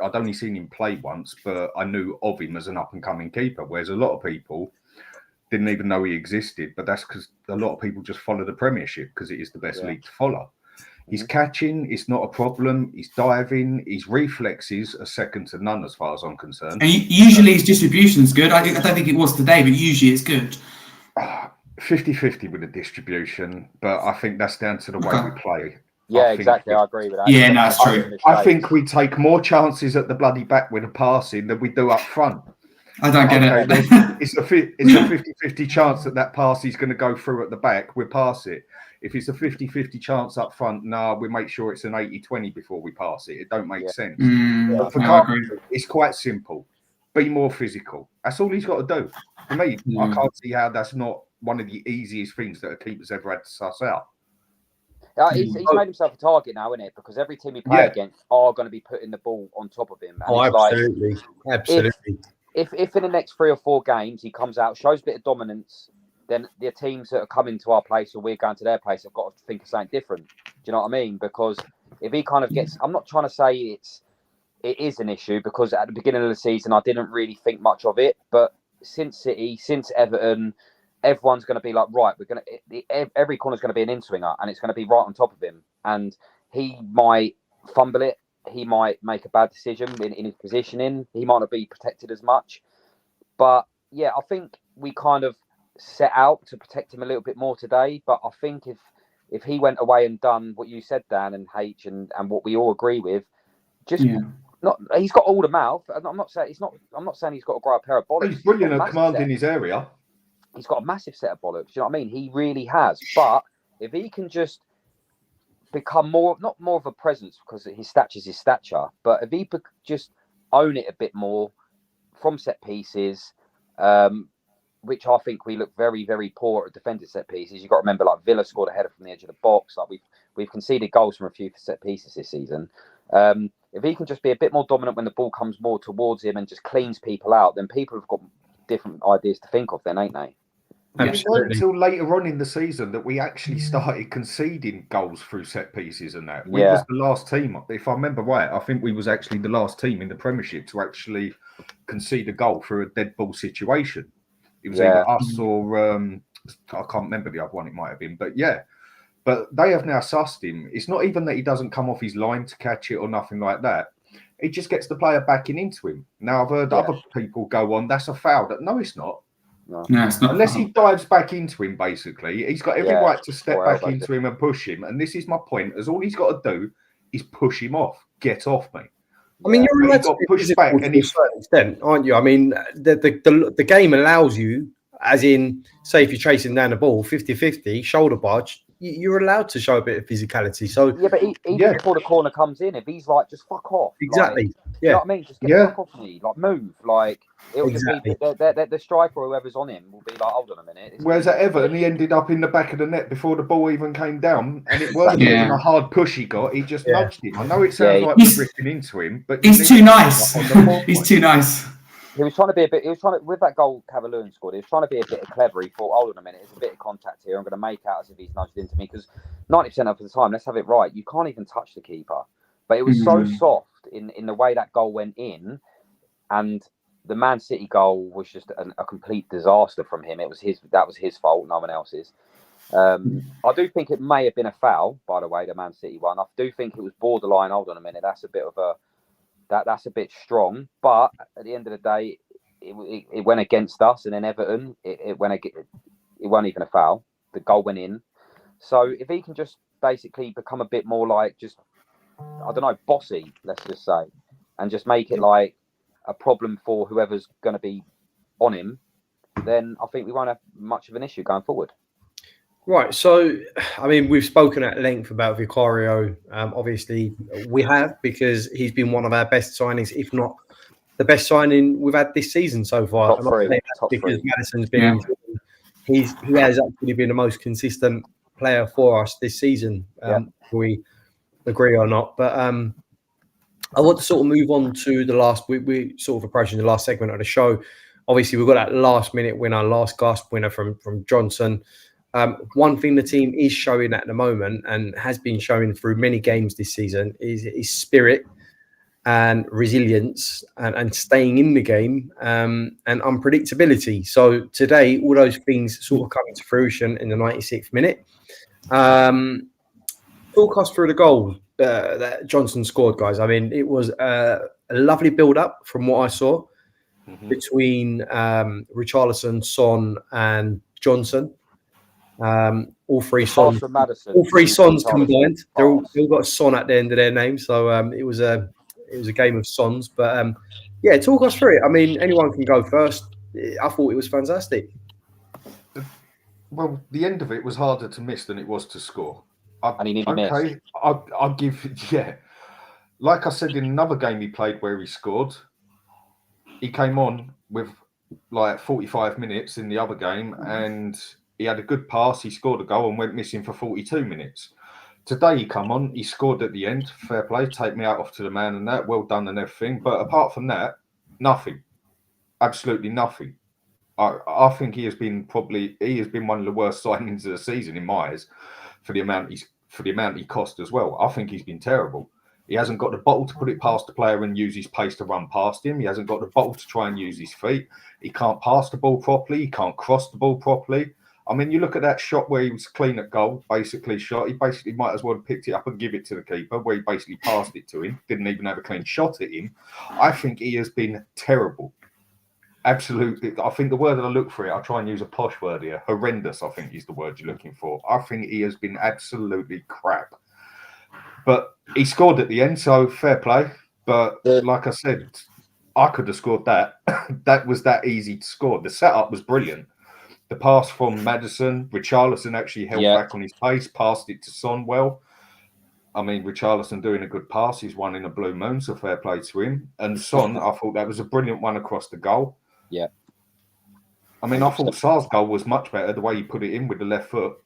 I'd only seen him play once, but I knew of him as an up-and-coming keeper, whereas a lot of people didn't even know he existed, but that's because a lot of people just follow the Premiership because it is the best league to follow. He's catching, it's not a problem. He's diving, his reflexes are second to none as far as I'm concerned. And usually his distribution's good. I don't think it was today, but usually it's good. 50-50 with the distribution, but I think that's down to the way we play. Yeah, exactly. I agree with that. Yeah, no, it's true. I think we take more chances at the bloody back with a passing than we do up front. I don't get it. It's a 50-50 chance that pass is going to go through at the back. We pass it. If it's a 50-50 chance up front, we make sure it's an 80-20 before we pass it. It don't make sense. But for Carter, it's quite simple. Be more physical. That's all he's got to do. For me, I can't see how that's not one of the easiest things that a keeper's ever had to suss out. He's made himself a target now, isn't it? Because every team he plays against are going to be putting the ball on top of him. And absolutely. Absolutely. If in the next 3 or 4 games he comes out, shows a bit of dominance, then the teams that are coming to our place or we're going to their place have got to think of something different. Do you know what I mean? Because if he kind of gets, I'm not trying to say it is an issue, because at the beginning of the season I didn't really think much of it, but since City, since Everton, everyone's going to be like, right, every corner's going to be an in-swinger and it's going to be right on top of him, and he might fumble it. He might make a bad decision in his positioning. He might not be protected as much. But yeah, I think we kind of set out to protect him a little bit more today. But I think if he went away and done what you said, Dan and H, and what we all agree with, he's got all the mouth. I'm not saying he's got to grow a pair of bollocks. He's brilliant at commanding his area. He's got a massive set of bollocks. You know what I mean? He really has. But if he can just become not more of a presence, because his stature is his stature, but if he could just own it a bit more from set pieces, which I think we look very, very poor at defending set pieces. You've got to remember, like, Villa scored a header from the edge of the box. Like, we've conceded goals from a few set pieces this season. If he can just be a bit more dominant when the ball comes more towards him and just cleans people out, then people have got different ideas to think of then, ain't they? It wasn't until later on in the season that we actually started conceding goals through set pieces and that. We was the last team, if I remember right, I think we was actually the last team in the Premiership to actually concede a goal through a dead ball situation. It was either us or, I can't remember the other one it might have been, but yeah. But they have now sussed him. It's not even that he doesn't come off his line to catch it or nothing like that. He just gets the player backing into him. Now, I've heard other people go on, that's a foul. No, it's not. No, it's not. Unless he dives back into him, basically. He's got every right to step back into him and push him. And this is my point, as all he's got to do is push him off. Get off me. I mean, you're But he allowed to got be pushed physical back, and to a he certain extent, aren't you? I mean, the game allows you, as in, say, if you're chasing down the ball 50-50, shoulder barge, you're allowed to show a bit of physicality. So, Yeah, but even before the corner comes in, if he's like, just fuck off. exactly. Like, you Yeah, know what I mean? Just get the fuck off me. Like, move. Like, it'll just exactly. be the striker or whoever's on him will be like, hold on a minute. Whereas at Everton, he ended up in the back of the net before the ball even came down, and it wasn't even a hard push he got. He just nudged him. I know it sounds like we're ripping into him, but he's too nice. On the ball He's too nice. He was trying to be a bit. He was trying to, with that goal Cavaloon scored. He was trying to be a bit clever. He thought, hold on a minute, there's a bit of contact here. I'm going to make out as if he's nudged into me, because 90% of the time, let's have it right, you can't even touch the keeper. But it was so soft in the way that goal went in, and the Man City goal was just a complete disaster from him. That was his fault, no one else's. I do think it may have been a foul, by the way, the Man City one. I do think it was borderline. Hold on a minute, that's a bit of a. That's a bit strong, but at the end of the day, it went against us, and then Everton, it wasn't even a foul. The goal went in. So if he can just basically become a bit more like just, I don't know, bossy, let's just say, and just make it like a problem for whoever's going to be on him, then I think we won't have much of an issue going forward. Right. So, I mean, we've spoken at length about Vicario. Obviously, we have, because he's been one of our best signings, if not the best signing we've had this season so far. Top three. Madison's been, he has actually been the most consistent player for us this season. We agree or not, but I want to sort of move on to the last. We sort of approaching the last segment of the show. Obviously, we've got that last minute winner, last gasp winner from Johnson. One thing the team is showing at the moment, and has been showing through many games this season, is spirit and resilience and staying in the game and unpredictability. So today, all those things sort of coming to fruition in the 96th minute. Talk us through the goal that Johnson scored, guys. I mean, it was a lovely build-up from what I saw between Richarlison, Son, and Johnson. All three Sons combined. They all got Son at the end of their name, so it was a game of Sons. But talk us through it. I mean, anyone can go first. I thought it was fantastic. Well, the end of it was harder to miss than it was to score. And he nearly missed. I'll give, like I said in another game he played where he scored, he came on with like 45 minutes in the other game, and he had a good pass, he scored a goal and went missing for 42 minutes. Today he come on, he scored at the end, fair play, take me out off to the man and that, well done and everything. But apart from that, nothing, absolutely nothing. I think he has been one of the worst signings of the season in my eyes, for the amount he cost as well. I think he's been terrible. He hasn't got the bottle to put it past the player and use his pace to run past him. He hasn't got the bottle to try and use his feet. He can't pass the ball properly. He can't cross the ball properly. I mean, you look at that shot where he was clean at goal, basically shot. He basically might as well have picked it up and give it to the keeper, where he basically passed it to him. Didn't even have a clean shot at him. I think he has been terrible. Absolutely. I think the word that I look for it, I'll try and use a posh word here. Horrendous, I think, is the word you're looking for. I think he has been absolutely crap. But he scored at the end, so fair play. But like I said, I could have scored that. That was that easy to score. The setup was brilliant. The pass from Maddison, Richarlison actually held back on his pace, passed it to Son well. I mean, Richarlison doing a good pass. He's one in a blue moon, so fair play to him. And Son, I thought that was a brilliant one across the goal. Yeah. I mean, I thought Sar's goal was much better, the way he put it in with the left foot.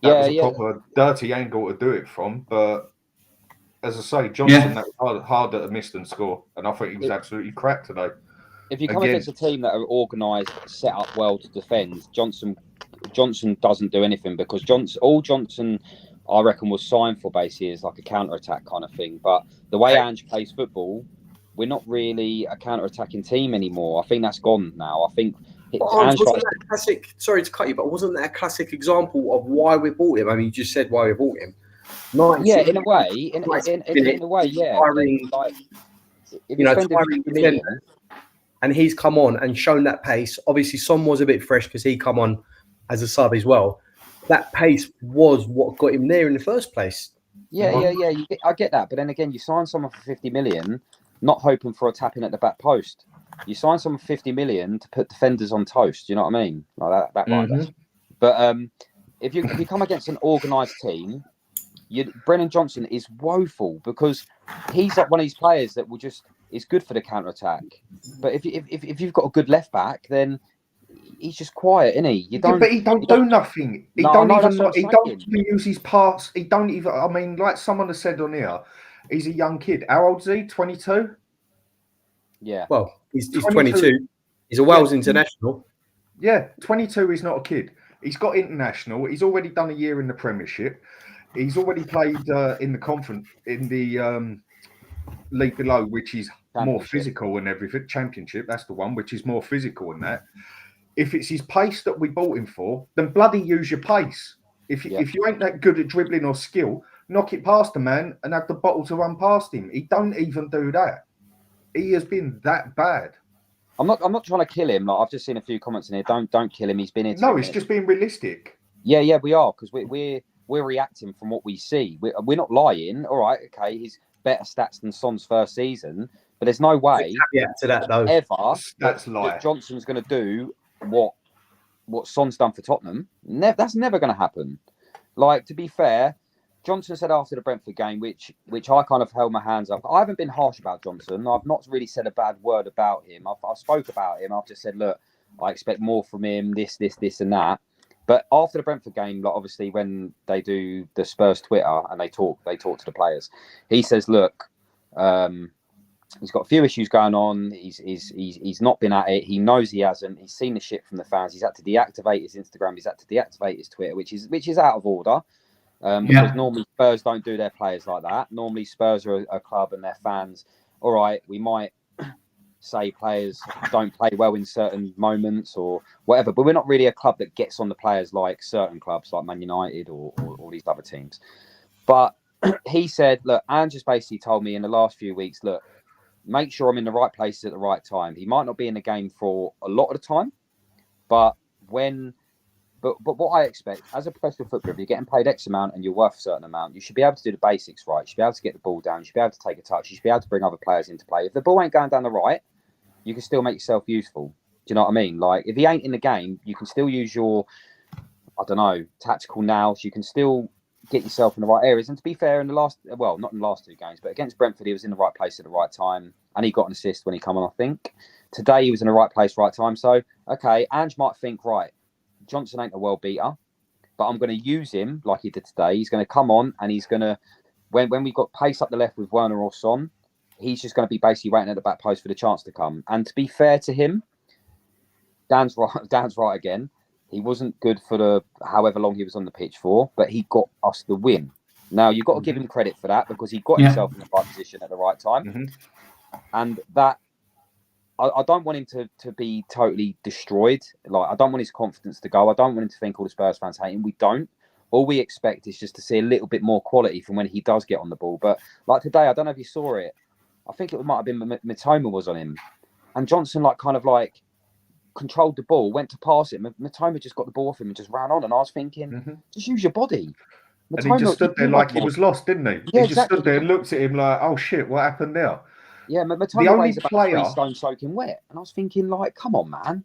That was a proper dirty angle to do it from. But as I say, Johnson, that was harder to miss than score. And I think he was absolutely crap today. If you come against a team that are organised, set up well to defend, Johnson doesn't do anything, because Johnson, I reckon, was signed for basically is like a counter-attack kind of thing. But the way Ange plays football, we're not really a counter-attacking team anymore. I think that's gone now. I think wasn't that a classic? Sorry to cut you, but wasn't that a classic example of why we bought him? I mean, you just said why we bought him. In a way, yeah. Like, and he's come on and shown that pace. Obviously, Son was a bit fresh because he come on as a sub as well. That pace was what got him there in the first place. Yeah. I get that, but then again, you sign someone for 50 million, not hoping for a tap in at the back post. You sign someone 50 million to put defenders on toast. Do you know what I mean? Like that right. But if you come against an organised team, Brennan Johnson is woeful because he's like one of these players that is good for the counter attack. But if you've got a good left back, then he's just quiet, isn't he? But he don't do nothing. He don't even use his pass. He don't even. I mean, like someone has said on here, he's a young kid. How old is he? 22. Yeah. Well, he's 22. He's a Wales international. Yeah, 22 is not a kid. He's got international. He's already done a year in the Premiership. He's already played in the conference, in the league below, which is more physical and everything. Championship, that's the one, which is more physical than that. If it's his pace that we bought him for, then bloody use your pace. If you ain't that good at dribbling or skill, knock it past the man and have the bottle to run past him. He don't even do that. He has been that bad. I'm not trying to kill him. Like I've just seen a few comments in here. Don't kill him. He's been here. No, it's just being realistic. Yeah, we are because we're reacting from what we see. We're not lying. All right, okay, he's better stats than Son's first season, but there's no way to that though. Ever that Johnson's going to do what Son's done for Tottenham. That's never going to happen. Like, to be fair, Johnson said after the Brentford game, which I kind of held my hands up. I haven't been harsh about Johnson. I've not really said a bad word about him. I've spoke about him. I've just said, look, I expect more from him, this, and that. But after the Brentford game, like obviously when they do the Spurs Twitter and they talk to the players, he says, look, he's got a few issues going on. He's not been at it. He knows he hasn't. He's seen the shit from the fans. He's had to deactivate his Instagram. He's had to deactivate his Twitter, which is out of order. Because normally Spurs don't do their players like that. Normally Spurs are a club and their fans, all right, we might say players don't play well in certain moments or whatever, but we're not really a club that gets on the players like certain clubs like Man United or these other teams. But he said, look, Ange just basically told me in the last few weeks, look, make sure I'm in the right places at the right time. He might not be in the game for a lot of the time, but what I expect as a professional footballer, if you're getting paid X amount and you're worth a certain amount, you should be able to do the basics right. You should be able to get the ball down. You should be able to take a touch. You should be able to bring other players into play. If the ball ain't going down the right, you can still make yourself useful. Do you know what I mean? Like, if he ain't in the game, you can still use your, I don't know, tactical nous. You can still get yourself in the right areas. And to be fair, not in the last two games, but against Brentford, he was in the right place at the right time. And he got an assist when he came on, I think. Today, he was in the right place, right time. So, okay, Ange might think, right, Johnson ain't a world beater, but I'm going to use him like he did today. He's going to come on and he's going to, when we've got pace up the left with Werner or Son, he's just going to be basically waiting at the back post for the chance to come. And to be fair to him, Dan's right again. He wasn't good for the however long he was on the pitch for, but he got us the win. Now, you've got to give him credit for that because he got himself in the right position at the right time. And that, I don't want him to be totally destroyed. Like, I don't want his confidence to go. I don't want him to think all the Spurs fans hate him. We don't. All we expect is just to see a little bit more quality from when he does get on the ball. But like today, I don't know if you saw it. I think it might have been Mitoma was on him. And Johnson kind of controlled the ball, went to pass it. Mitoma just got the ball off him and just ran on. And I was thinking, just use your body. Mitoma, and he just stood there like he was lost, didn't he? Yeah, he just stood there and looked at him like, oh shit, what happened there? Yeah, Mitoma weighs about 3 stone soaking wet. And I was thinking, come on, man.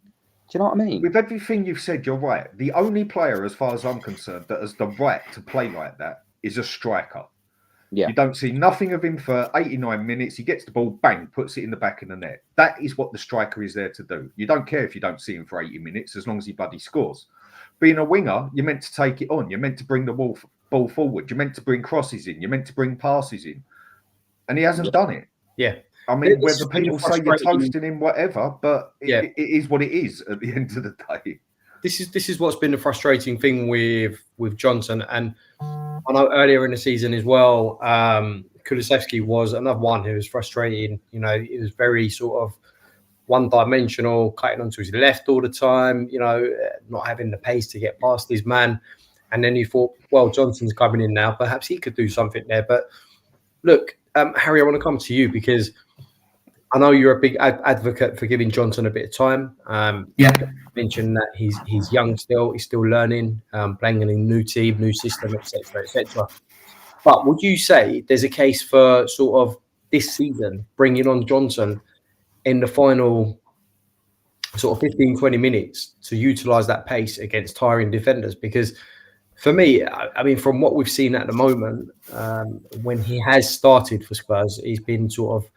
Do you know what I mean? With everything you've said, you're right. The only player, as far as I'm concerned, that has the right to play like that is a striker. Yeah. You don't see nothing of him for 89 minutes. He gets the ball, bang, puts it in the back of the net. That is what the striker is there to do. You don't care if you don't see him for 80 minutes, as long as he bloody scores. Being a winger, you're meant to take it on. You're meant to bring the ball forward. You're meant to bring crosses in. You're meant to bring passes in. And he hasn't done it. Yeah. I mean, whether people say you're toasting him, whatever, but it is what it is at the end of the day. This is what's been the frustrating thing with Johnson. And I know earlier in the season as well, Kulusevski was another one who was frustrating. You know, it was very sort of one-dimensional, cutting onto his left all the time, you know, not having the pace to get past his man. And then you thought, well, Johnson's coming in now. Perhaps he could do something there. But look, Harry, I want to come to you because I know you're a big advocate for giving Johnson a bit of time. You mentioned that he's young still. He's still learning, playing in a new team, new system, etc., etc. But would you say there's a case for sort of this season, bringing on Johnson in the final sort of 15, 20 minutes to utilise that pace against tiring defenders. Because for me, I mean, from what we've seen at the moment, when he has started for Spurs, he's been sort of,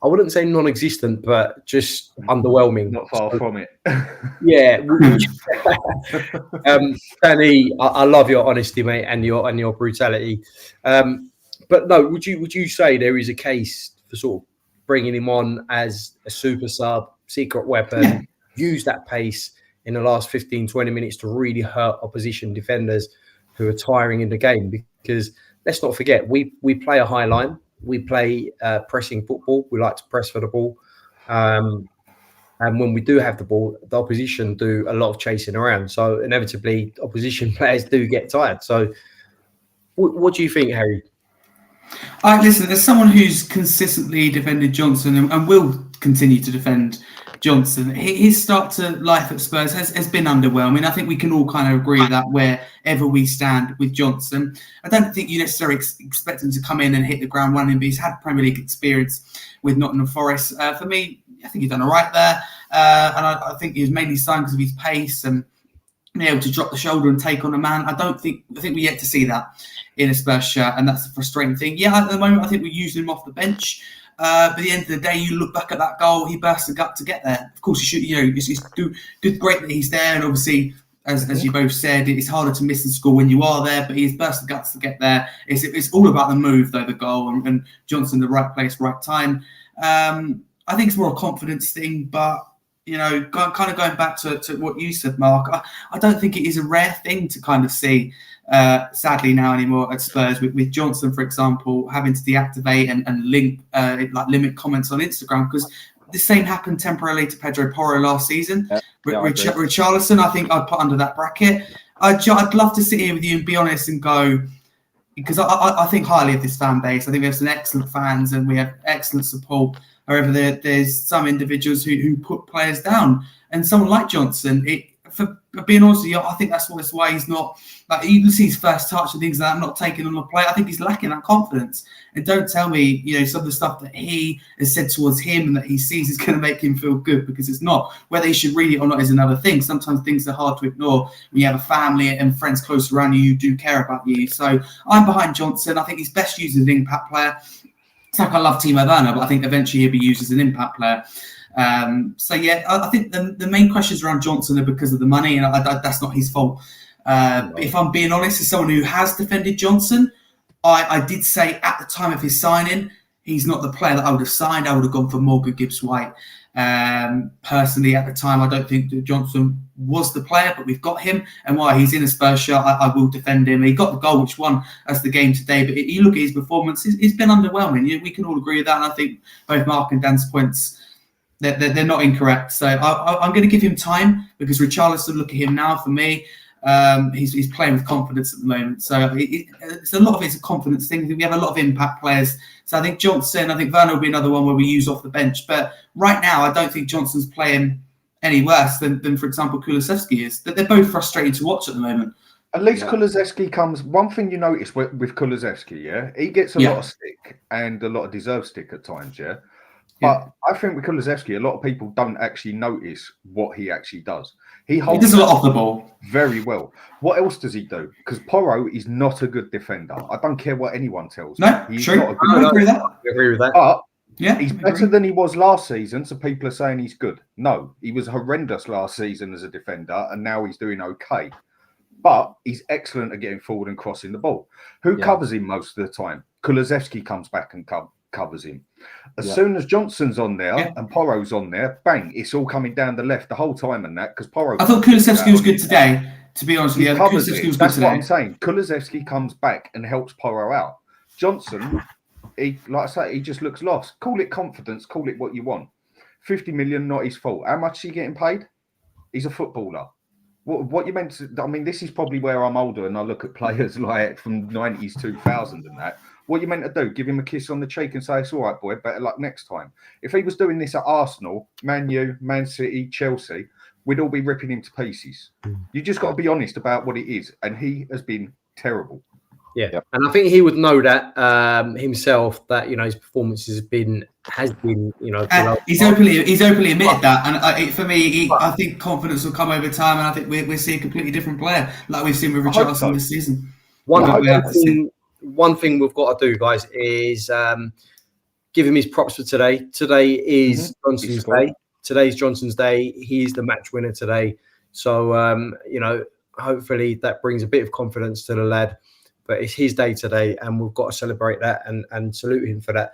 I wouldn't say non-existent, but just underwhelming. Not far from it. Yeah. Danny, I love your honesty, mate, and your brutality. But no, would you say there is a case for sort of bringing him on as a super sub, secret weapon, use that pace in the last 15, 20 minutes to really hurt opposition defenders who are tiring in the game? Because let's not forget, we play a high line. We play pressing football. We like to press for the ball. And when we do have the ball, the opposition do a lot of chasing around. So inevitably, opposition players do get tired. So what do you think, Harry? Listen, as someone who's consistently defended Johnson and will continue to defend Johnson, his start to life at Spurs has been underwhelming. I think we can all kind of agree with that wherever we stand with Johnson. I don't think you necessarily expect him to come in and hit the ground running, but he's had Premier League experience with Nottingham Forest. For me, I think he's done all right there. And I think he was mainly signed because of his pace and being able to drop the shoulder and take on a man. I think we're yet to see that in a Spurs shirt, and that's the frustrating thing. Yeah, at the moment, I think we're using him off the bench. But at the end of the day, you look back at that goal, he burst the gut to get there. Of course, he should, it's great that he's there. And obviously, as you both said, it's harder to miss and score when you are there, but he's burst the guts to get there. It's all about the move, though, the goal, and Johnson, the right place, right time. I think it's more a confidence thing, but kind of going back to what you said, Mark, I don't think it is a rare thing to kind of see, sadly now anymore at Spurs, with Johnson, for example, having to deactivate and limit comments on Instagram, because the same happened temporarily to Pedro Porro last season. Richarlison, I think I'd put under that bracket. I'd love to sit here with you and be honest and go, because I think highly of this fan base. I think we have some excellent fans and we have excellent support. However, there's some individuals who put players down, and someone like Johnson, for being honest with you, I think that's why he's not, like, you can see his first touch and things like that, not taking on the play. I think he's lacking that confidence. And don't tell me, some of the stuff that he has said towards him and that he sees is going to make him feel good, because it's not. Whether he should read it or not is another thing. Sometimes things are hard to ignore when you have a family and friends close around you who do care about you. So I'm behind Johnson. I think he's best used as an impact player. It's like I love Timo Werner, but I think eventually he'll be used as an impact player. I think the main questions around Johnson are because of the money, and that's not his fault. If I'm being honest, as someone who has defended Johnson, I did say at the time of his signing, he's not the player that I would have signed. I would have gone for Morgan Gibbs-White. Personally, at the time, I don't think that Johnson was the player, but we've got him. And while he's in a Spurs shirt, I will defend him. He got the goal, which won us the game today. But you look at his performance, it's been underwhelming. We can all agree with that. And I think both Mark and Dan's points, they're not incorrect. So I'm going to give him time, because Richarlison, look at him now for me. He's playing with confidence at the moment. So it's a lot of it's a confidence thing. We have a lot of impact players. So I think Johnson, I think Werner will be another one where we use off the bench. But right now, I don't think Johnson's playing any worse than for example, Kulusevski is. They're both frustrating to watch at the moment. At least Kulusevski comes. One thing you notice with Kulusevski, he gets a lot of stick and a lot of deserved stick at times, But I think with Kulusevski, a lot of people don't actually notice what he actually does. He does a lot off the ball very well. What else does he do? Because Porro is not a good defender. I don't care what anyone tells me. No, He's true. not a good I agree with that. But he's better than he was last season, so people are saying he's good. No, he was horrendous last season as a defender, and now he's doing okay. But he's excellent at getting forward and crossing the ball. Who covers him most of the time? Kulusevski comes back and covers him. As soon as Johnson's on there and Porro's on there, bang, it's all coming down the left the whole time, and that, because Porro... I thought Kulusevski was good today, to be honest with you. That's what I'm saying. Kulusevski comes back and helps Porro out. Johnson, like I say, he just looks lost. Call it confidence, call it what you want. 50 million, not his fault. How much is he getting paid? He's a footballer. What you meant to... I mean, this is probably where I'm older and I look at players like from 90s, 2000 and that. What you meant to do? Give him a kiss on the cheek and say, it's all right, boy, better luck next time. If he was doing this at Arsenal, Man U, Man City, Chelsea, we'd all be ripping him to pieces. You just got to be honest about what it is. And he has been terrible. Yeah, Yep. and I think he would know that himself. That his performance has been below. He's openly admitted that, and for me, I think confidence will come over time, and I think we'll see a completely different player, like we've seen with Richarlison this season. One thing we've got to do, guys, is give him his props for today. Today is Johnson's day. Today's Johnson's day. He's the match winner today. So hopefully that brings a bit of confidence to the lad. But it's his day today, and we've got to celebrate that and salute him for that.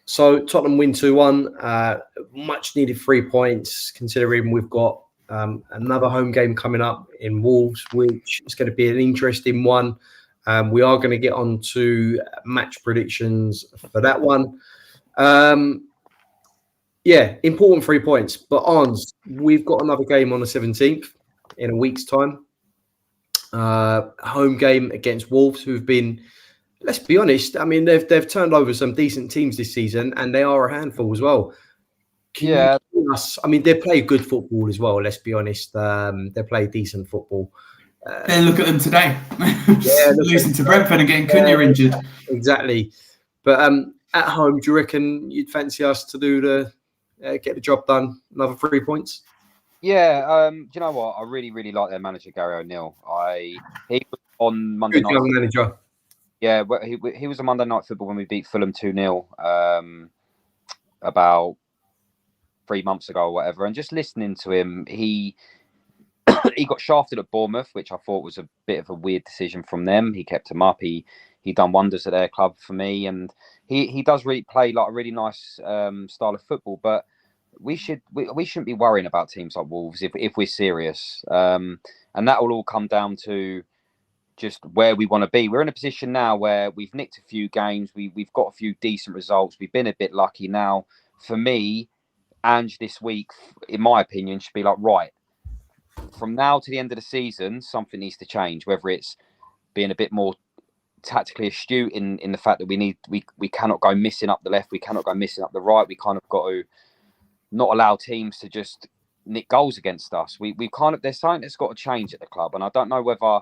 So Tottenham win 2-1. Much needed 3 points, considering we've got another home game coming up in Wolves, which is going to be an interesting one. We are going to get on to match predictions for that one. Important 3 points. But Arns, we've got another game on the 17th in a week's time. Home game against Wolves, who've been, let's be honest, I mean, they've turned over some decent teams this season, and they are a handful as well. I mean, they play good football as well, let's be honest. They play decent football. Look at them today. Losing to Brentford and getting Cunha injured. Exactly. But at home, do you reckon you'd fancy us to get the job done? Another 3 points? Yeah, do you know what? I really, really like their manager, Gary O'Neill. He was on Monday night. Young manager. Yeah, he was on Monday Night Football when we beat Fulham 2-0 about 3 months ago or whatever. And just listening to him, he got shafted at Bournemouth, which I thought was a bit of a weird decision from them. He kept him up. He done wonders at their club for me, and he does really play like a really nice style of football. But we shouldn't be worrying about teams like Wolves if we're serious, and that will all come down to just where we want to be. We're in a position now where we've nicked a few games, we've got a few decent results, we've been a bit lucky. Now, for me, Ange this week, in my opinion, should be like, right, from now to the end of the season, something needs to change, whether it's being a bit more tactically astute in the fact that we cannot go missing up the left, we cannot go missing up the right, we kind of got to not allow teams to just nick goals against us. There's something that's got to change at the club, and I don't know whether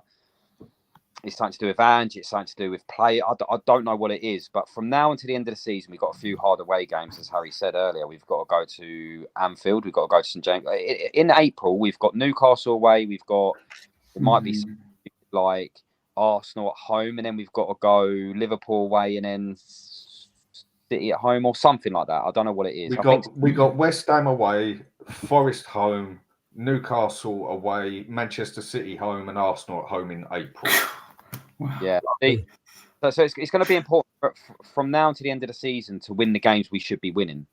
it's something to do with Ange, it's something to do with play. I don't know what it is, but from now until the end of the season, we've got a few hard away games, as Harry said earlier. We've got to go to Anfield, we've got to go to St James. In April, we've got Newcastle away, it might be like Arsenal at home, and then we've got to go Liverpool away, and then City at home, or something like that. I don't know what it is. We got West Ham away, Forest home, Newcastle away, Manchester City home, and Arsenal at home in April. Yeah. So it's going to be important from now to the end of the season to win the games we should be winning.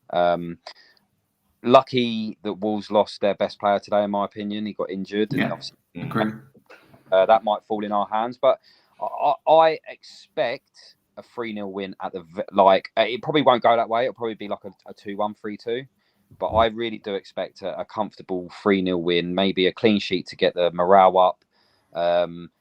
Lucky that Wolves lost their best player today, in my opinion. He got injured, and obviously that might fall in our hands. But I expect a 3-0 win at it probably won't go that way. It'll probably be like a 2-1, 3-2. But I really do expect a comfortable 3-0 win, maybe a clean sheet to get the morale up.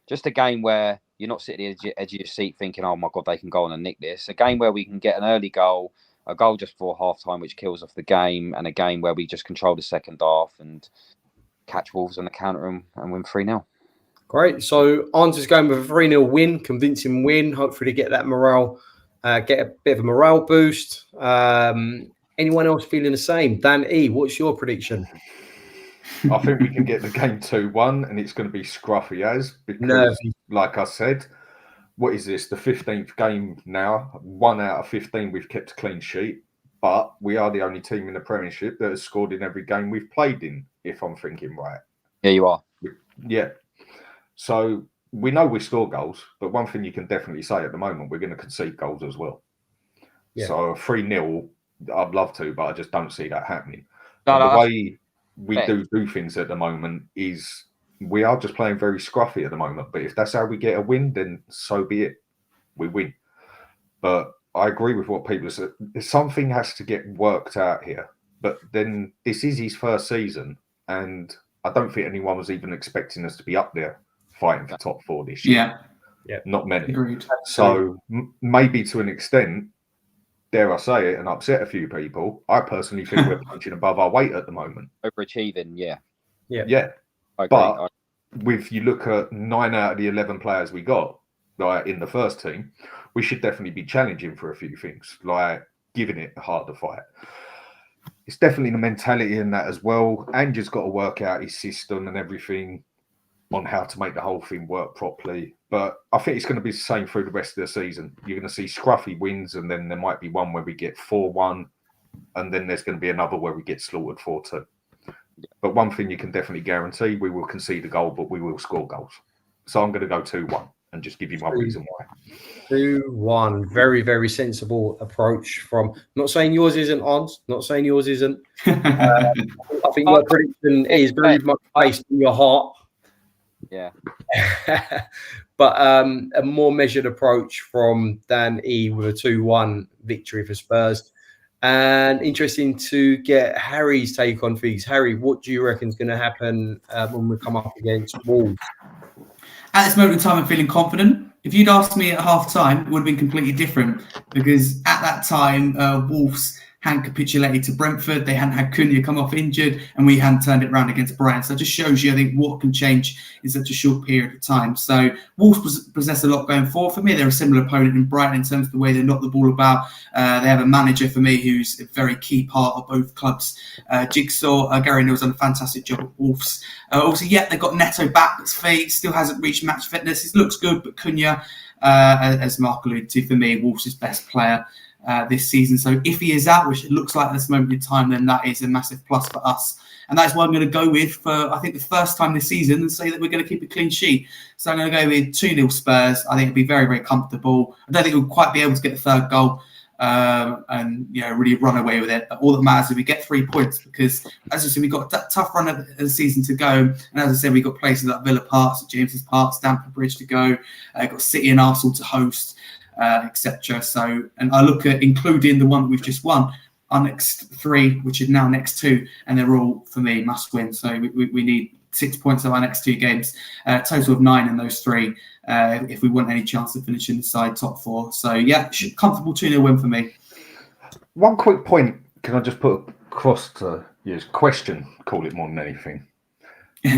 Just a game where you're not sitting at the edge of your seat thinking, oh my God, they can go on and nick this. A game where we can get an early goal, a goal just before half-time, which kills off the game, and a game where we just control the second half and catch Wolves on the counter and win 3-0. Great. So Arns is going with a 3-0 win, convincing win, hopefully to get that morale, get a bit of a morale boost. Anyone else feeling the same? Dan E., what's your prediction? I think we can get the game 2-1, and it's going to be scruffy because, like I said, what is this? The 15th game now. 1 out of 15 we've kept a clean sheet, but we are the only team in the Premiership that has scored in every game we've played in, if I'm thinking right. Yeah, you are. Yeah. So we know we score goals, but one thing you can definitely say at the moment, we're going to concede goals as well. Yeah. So a 3-0, I'd love to, but I just don't see that happening. The way we do things at the moment is we are just playing very scruffy at the moment. But if that's how we get a win, then so be it. We win. But I agree with what people said. Something has to get worked out here. But then this is his first season, and I don't think anyone was even expecting us to be up there fighting for top 4 this year. Yeah. Not many. Agreed. So maybe to an extent, dare I say it, and upset a few people, I personally think we're punching above our weight at the moment. Overachieving, yeah. But if you look at 9 out of the 11 players we got, like in the first team, we should definitely be challenging for a few things, like giving it a harder fight. It's definitely the mentality in that as well. Andrew's got to work out his system and everything on how to make the whole thing work properly. But I think it's going to be the same through the rest of the season. You're going to see scruffy wins, and then there might be one where we get 4-1, and then there's going to be another where we get slaughtered 4-2. But one thing you can definitely guarantee, we will concede a goal, but we will score goals. So I'm going to go 2-1 and just give you my reason why. 2-1. Very, very sensible approach from, not saying yours isn't, Ons, not saying yours isn't. I think your prediction is very much based on your heart. Yeah. But a more measured approach from Dan E with a 2-1 victory for Spurs. And interesting to get Harry's take on things. Harry, what do you reckon is going to happen when we come up against Wolves? At this moment in time, I'm feeling confident. If you'd asked me at half time, it would have been completely different, because at that time, Wolves hadn't capitulated to Brentford. They hadn't had Cunha come off injured, and we hadn't turned it around against Brighton. So it just shows you, I think, what can change in such a short period of time. So Wolves possess a lot going forward for me. They're a similar opponent in Brighton in terms of the way they knock the ball about. They have a manager for me who's a very key part of both clubs' jigsaw. Gary Neville's done a fantastic job at Wolves. Obviously, they've got Neto back, but Faye still hasn't reached match fitness. It looks good, but Cunha, as Mark alluded to, for me, Wolves' best player this season. So if he is out, which it looks like at this moment in time, then that is a massive plus for us. And that's what I'm going to go with for, I think, the first time this season, and say that we're going to keep a clean sheet. So I'm going to go with 2-0 Spurs. I think it'll be very, very comfortable. I don't think we'll quite be able to get the third goal and really run away with it. But all that matters is we get 3 points, because, as I said, we've got a tough run of the season to go. And as I said, we've got places like Villa Park, St James's Park, Stamford Bridge to go. Got City and Arsenal to host, etc. So, and I look at including the one that we've just won, our next 3, which is now next 2, and they're all, for me, must win. So we need 6 points of our next 2 games, total of 9 in those 3, if we want any chance of finishing inside top 4. So comfortable 2-0 win for me. One quick point, can I just put across to you? Question, call it more than anything.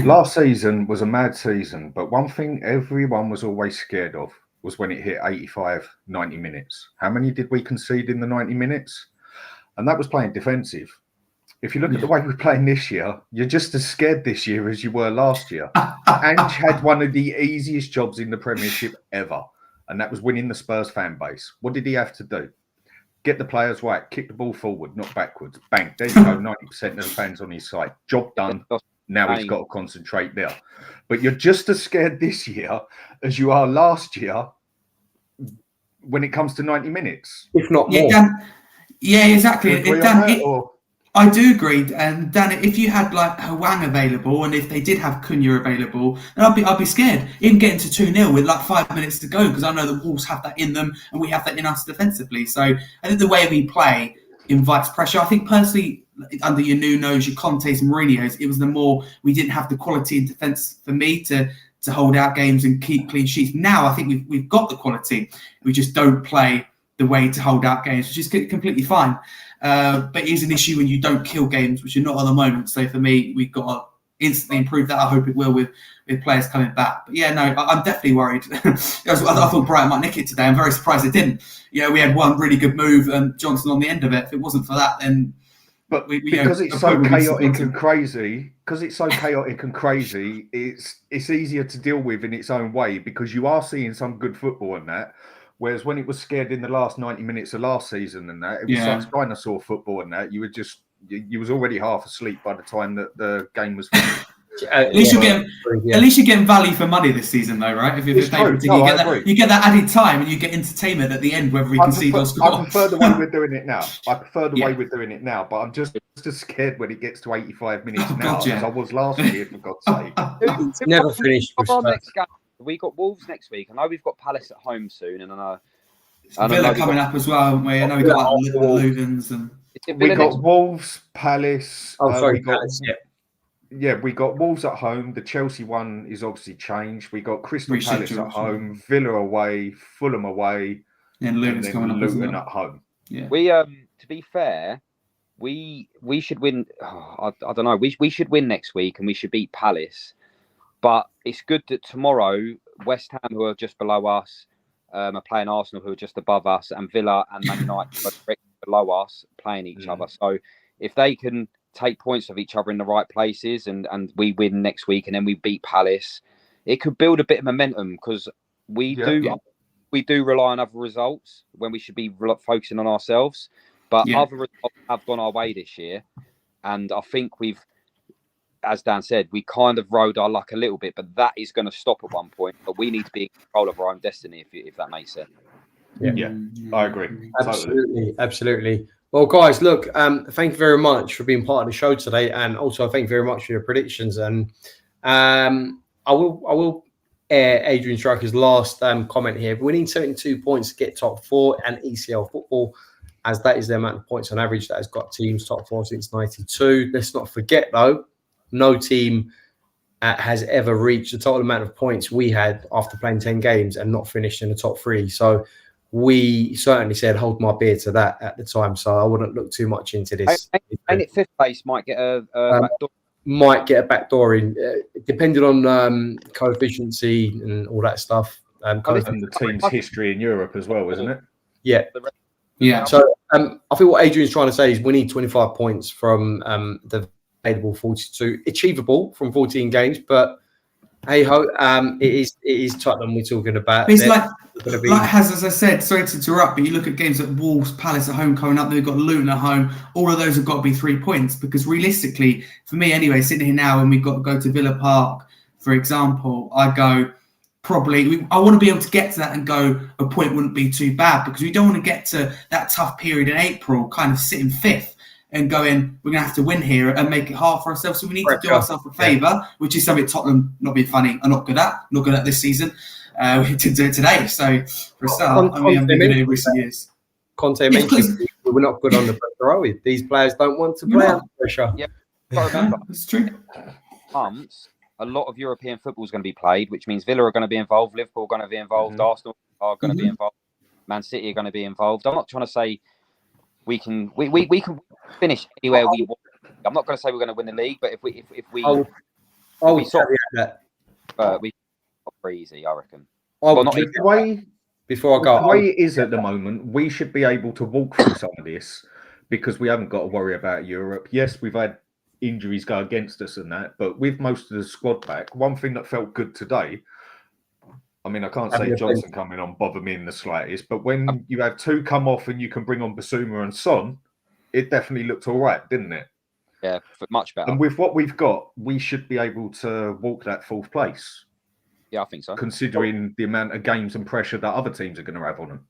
Last season was a mad season, but one thing everyone was always scared of was when it hit 85, 90 minutes. How many did we concede in the 90 minutes? And that was playing defensive. If you look at the way we're playing this year, you're just as scared this year as you were last year. Ange had one of the easiest jobs in the Premiership ever, and that was winning the Spurs fan base. What did he have to do? Get the players right, kick the ball forward, not backwards. Bang, there you go, 90% of the fans on his side. Job done. Now he's got to concentrate there. But you're just as scared this year as you are last year when it comes to 90 minutes. If not more. Yeah, exactly. I do agree. And Dan, if you had like Hwang available, and if they did have Cunha available, then I'd be scared. Even getting to 2-0 with like 5 minutes to go, because I know the Wolves have that in them, and we have that in us defensively. So I think the way we play invites pressure. I think personally, under your Nuno's, your Conte's and Mourinho's, it was the more we didn't have the quality in defence for me to hold out games and keep clean sheets. Now I think we've got the quality. We just don't play the way to hold out games, which is completely fine. But it is an issue when you don't kill games, which you're not at the moment. So for me, we've got to instantly improve that. I hope it will with players coming back. But yeah, no, I'm definitely worried. I thought Brighton might nick it today. I'm very surprised it didn't. We had one really good move and Johnson on the end of it. If it wasn't for that, then... But because it's so chaotic and crazy, it's easier to deal with in its own way, because you are seeing some good football in that. Whereas when it was scared in the last 90 minutes of last season and that, it was such dinosaur football and that, you was already half asleep by the time that the game was finished. At least you're getting value for money this season, though, right? If you're you get that added time and you get entertainment at the end, whether we concede or score. I prefer the way we're doing it now. But I'm just as scared when it gets to 85 minutes as I was last year, for God's sake. It's never finished. We got Wolves next week. I know we've got Palace at home soon, and I know Villa coming up as well, haven't we? I know we've got the Luvens and we got Wolves, Palace. Palace. We got Wolves at home. The Chelsea one is obviously changed. We got Crystal Palace at home, Villa away, Fulham away, and Luton's coming up. Luton at home. Yeah. We to be fair, we should win. I don't know. We should win next week, and we should beat Palace. But it's good that tomorrow West Ham, who are just below us, are playing Arsenal, who are just above us, and Villa and Man United are below us, playing each other. So if they can take points of each other in the right places, and we win next week, and then we beat Palace, it could build a bit of momentum, because we do rely on other results when we should be focusing on ourselves. But other results have gone our way this year, and I think we've, as Dan said, we kind of rode our luck a little bit, but that is going to stop at one point. But we need to be in control of our own destiny, if that makes sense. Yeah, I agree. Absolutely. Well, guys, look, thank you very much for being part of the show today, and also thank you very much for your predictions. And I will air Adrian Striker's last comment here. We need 72 points to get top 4 and ECL football, as that is the amount of points on average that has got teams top 4 since 92. Let's not forget, though, no team has ever reached the total amount of points we had after playing 10 games and not finished in the top 3. So we certainly said hold my beer to that at the time. So I wouldn't look too much into this. And it 5th place might get a backdoor. Might get a backdoor in, depending on coefficiency and all that stuff. And the team's history in Europe as well, isn't it? Yeah. Yeah. So I think what Adrian's trying to say is we need 25 points from the available 42, achievable from 14 games, but hey ho, it is Tottenham we're talking about. It's like as I said, sorry to interrupt, but you look at games like Wolves, Palace at home coming up, they've got Luton at home, all of those have got to be 3 points, because realistically, for me anyway, sitting here now and we've got to go to Villa Park, for example, I go I want to be able to get to that and go, a point wouldn't be too bad, because we don't want to get to that tough period in April, kind of sitting 5th and going, we're going to have to win here and make it hard for ourselves. So we need to do ourselves a favour, which is something Tottenham, not being funny, are not good at this season. We did do it today. So for a start, I mean, I've been good in recent years. Conte mentioned we're not good on the pressure, are we? These players don't want to play under pressure. Yeah, remember, it's true. A lot of European football is going to be played, which means Villa are going to be involved, Liverpool are going to be involved, Arsenal are going to be involved, Man City are going to be involved. I'm not trying to say we can finish anywhere we want. I'm not going to say we're going to win the league, but if we pretty easy, I reckon. Before I go, the way it is at the moment, we should be able to walk through some of this, because we haven't got to worry about Europe. Yes, we've had injuries go against us and that, but with most of the squad back, one thing that felt good today, I mean, I can't say Johnson coming on bother me in the slightest, but when you have 2 come off and you can bring on Basuma and Son, it definitely looked all right, didn't it? Yeah, much better. And with what we've got, we should be able to walk that 4th place. Yeah, I think so. Considering the amount of games and pressure that other teams are going to have on them.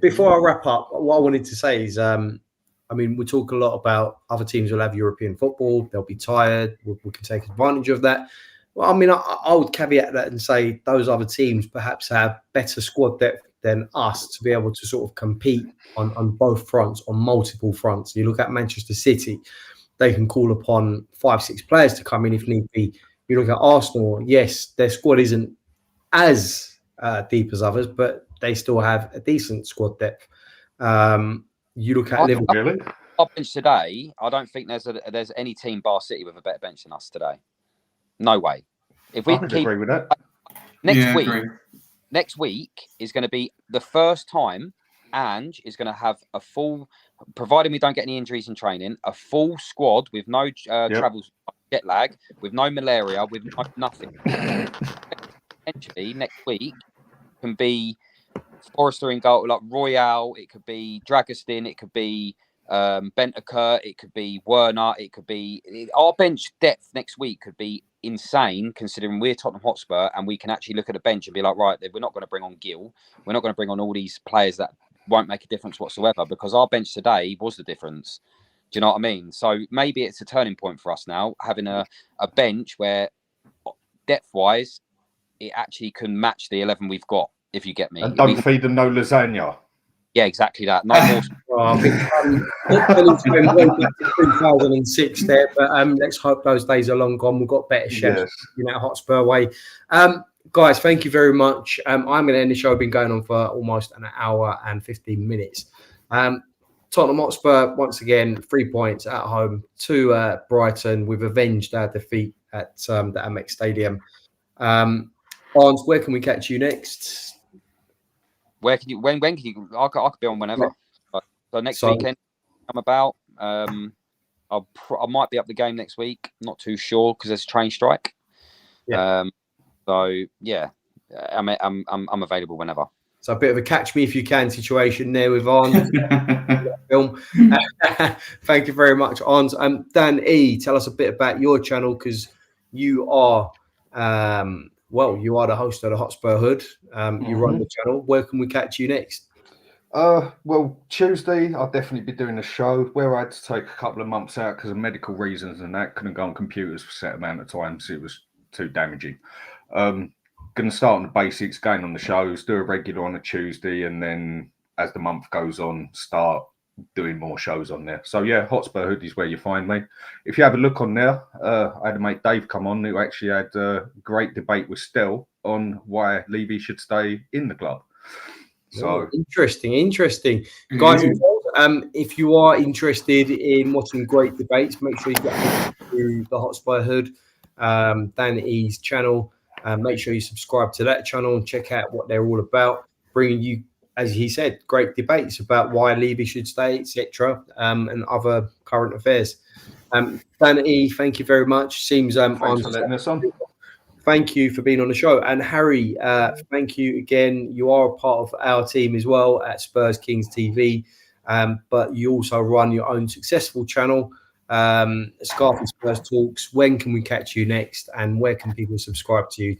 Before I wrap up, what I wanted to say is, I mean, we talk a lot about other teams will have European football. They'll be tired. We can take advantage of that. Well, I mean, I would caveat that and say those other teams perhaps have better squad depth than us to be able to sort of compete on both fronts, on multiple fronts. You look at Manchester City, they can call upon 5-6 players to come in if need be. You look at Arsenal, yes, their squad isn't as deep as others, but they still have a decent squad depth. You look at Liverpool. Really? Our bench today, I don't think there's any team bar City with a better bench than us today. No way. If we can keep agree with that. Next week is going to be the first time Ange is going to have a full, providing we don't get any injuries in training, a full squad with no travel jet lag, with no malaria, with nothing. Potentially next week can be Forrester in goal, like Royale, it could be Dragostin, it could be Bentancur, it could be Werner, it could be our bench depth next week could be insane, considering we're Tottenham Hotspur and we can actually look at a bench and be like, right, we're not going to bring on Gill, we're not going to bring on all these players that won't make a difference whatsoever, because our bench today was the difference. Do you know what I mean? So maybe it's a turning point for us now, having a bench where depth wise it actually can match the 11 we've got, if you get me. And don't feed them no lasagna. Yeah, exactly that. No more. Well, I think 2006 there, but let's hope those days are long gone. We've got better chefs, Hotspur way. Guys, thank you very much. I'm going to end the show. I've been going on for almost an hour and 15 minutes. Tottenham Hotspur, once again, 3 points at home to Brighton. We've avenged our defeat at the Amex Stadium. Barnes, where can we catch you next? Where can you? When can you? I could be on whenever. So next weekend, I'm about. I might be up the game next week. Not too sure because there's a train strike. Yeah. So yeah, I'm available whenever. So a bit of a catch me if you can situation there with Arns. Film. Thank you very much, Arns. Dan E, tell us a bit about your channel because you are you are the host of the Hotspur Hood. You run the channel. Where can we catch you next? Well, Tuesday I'll definitely be doing a show where I had to take a couple of months out because of medical reasons and that. Couldn't go on computers for a set amount of time, so it was too damaging. Going to start on the basics, going on the shows, do a regular on a Tuesday, and then as the month goes on, start doing more shows on there. So yeah, Hotspur Hood is where you find me. If you have a look on there, I had a mate Dave come on who actually had a great debate with Stel on why Levy should stay in the club. So interesting, guys. If you are interested in watching great debates, make sure you get to the Hotspur Hood, Dan E's channel. Make sure you subscribe to that channel and check out what they're all about. Bringing you, as he said, great debates about why Levy should stay, etc., and other current affairs. Dan E, thank you very much. Seems thanks for letting us on. Thank you for being on the show. And Harry, thank you again. You are a part of our team as well at Spurs Kings TV, but you also run your own successful channel, Scarfy Spurs Talks. When can we catch you next and where can people subscribe to you?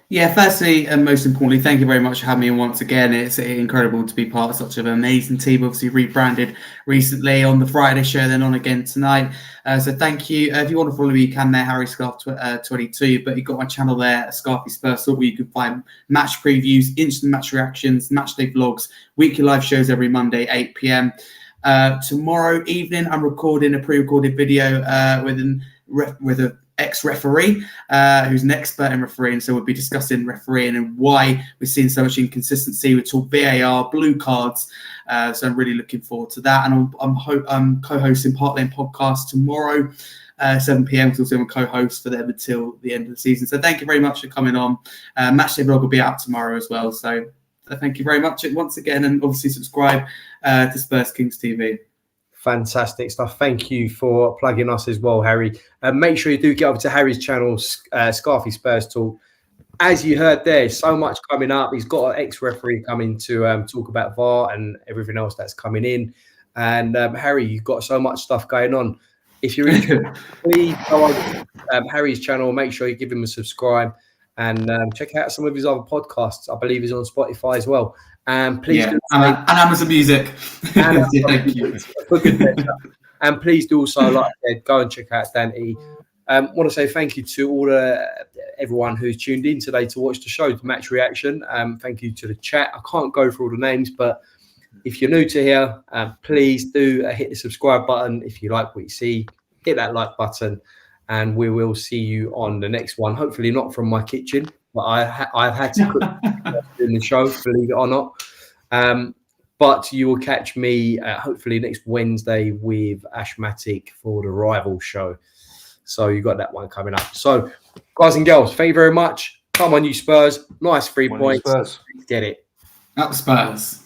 Yeah, firstly and most importantly, thank you very much for having me on once again. It's incredible to be part of such an amazing team. Obviously rebranded recently on the Friday show, then on again tonight. So thank you. If you want to follow me, you can there, Harry Scarf 22. But you've got my channel there, Scarfy Spurs Talk, where you can find match previews, instant match reactions, match day vlogs, weekly live shows every Monday, 8 p.m. Tomorrow evening, I'm recording a pre-recorded video with a ex-referee who's an expert in refereeing, so we'll be discussing refereeing and why we're seeing so much inconsistency. We talk VAR, blue cards, so I'm really looking forward to that. And I'm co-hosting Part Lane podcast tomorrow 7 p.m. because I'm a co-host for them until the end of the season. So thank you very much for coming on. Matchday vlog will be out tomorrow as well, so thank you very much once again, and obviously subscribe to Spurs Kings TV. Fantastic stuff. Thank you for plugging us as well, Harry. Make sure you do get over to Harry's channel, Scarfy Spurs Talk. As you heard there, so much coming up. He's got an ex-referee coming to talk about VAR and everything else that's coming in. And Harry, you've got so much stuff going on. If you're interested, please go on Harry's channel. Make sure you give him a subscribe and check out some of his other podcasts. I believe he's on Spotify as well. And please do and Amazon Music. Thank you. And please do also, like I said, go and check out Dan E. Want to say thank you to everyone who's tuned in today to watch the show, the match reaction. Thank you to the chat. I can't go through all the names, but if you're new to here, please do hit the subscribe button. If you like what you see, hit that like button, and we will see you on the next one. Hopefully not from my kitchen, but I've had to cook in the show, believe it or not. But you will catch me hopefully next Wednesday with Ashmatic for the rival show. So you got that one coming up. So, guys and girls, thank you very much. Come on, you Spurs. Nice 3 points. Get it. Up Spurs.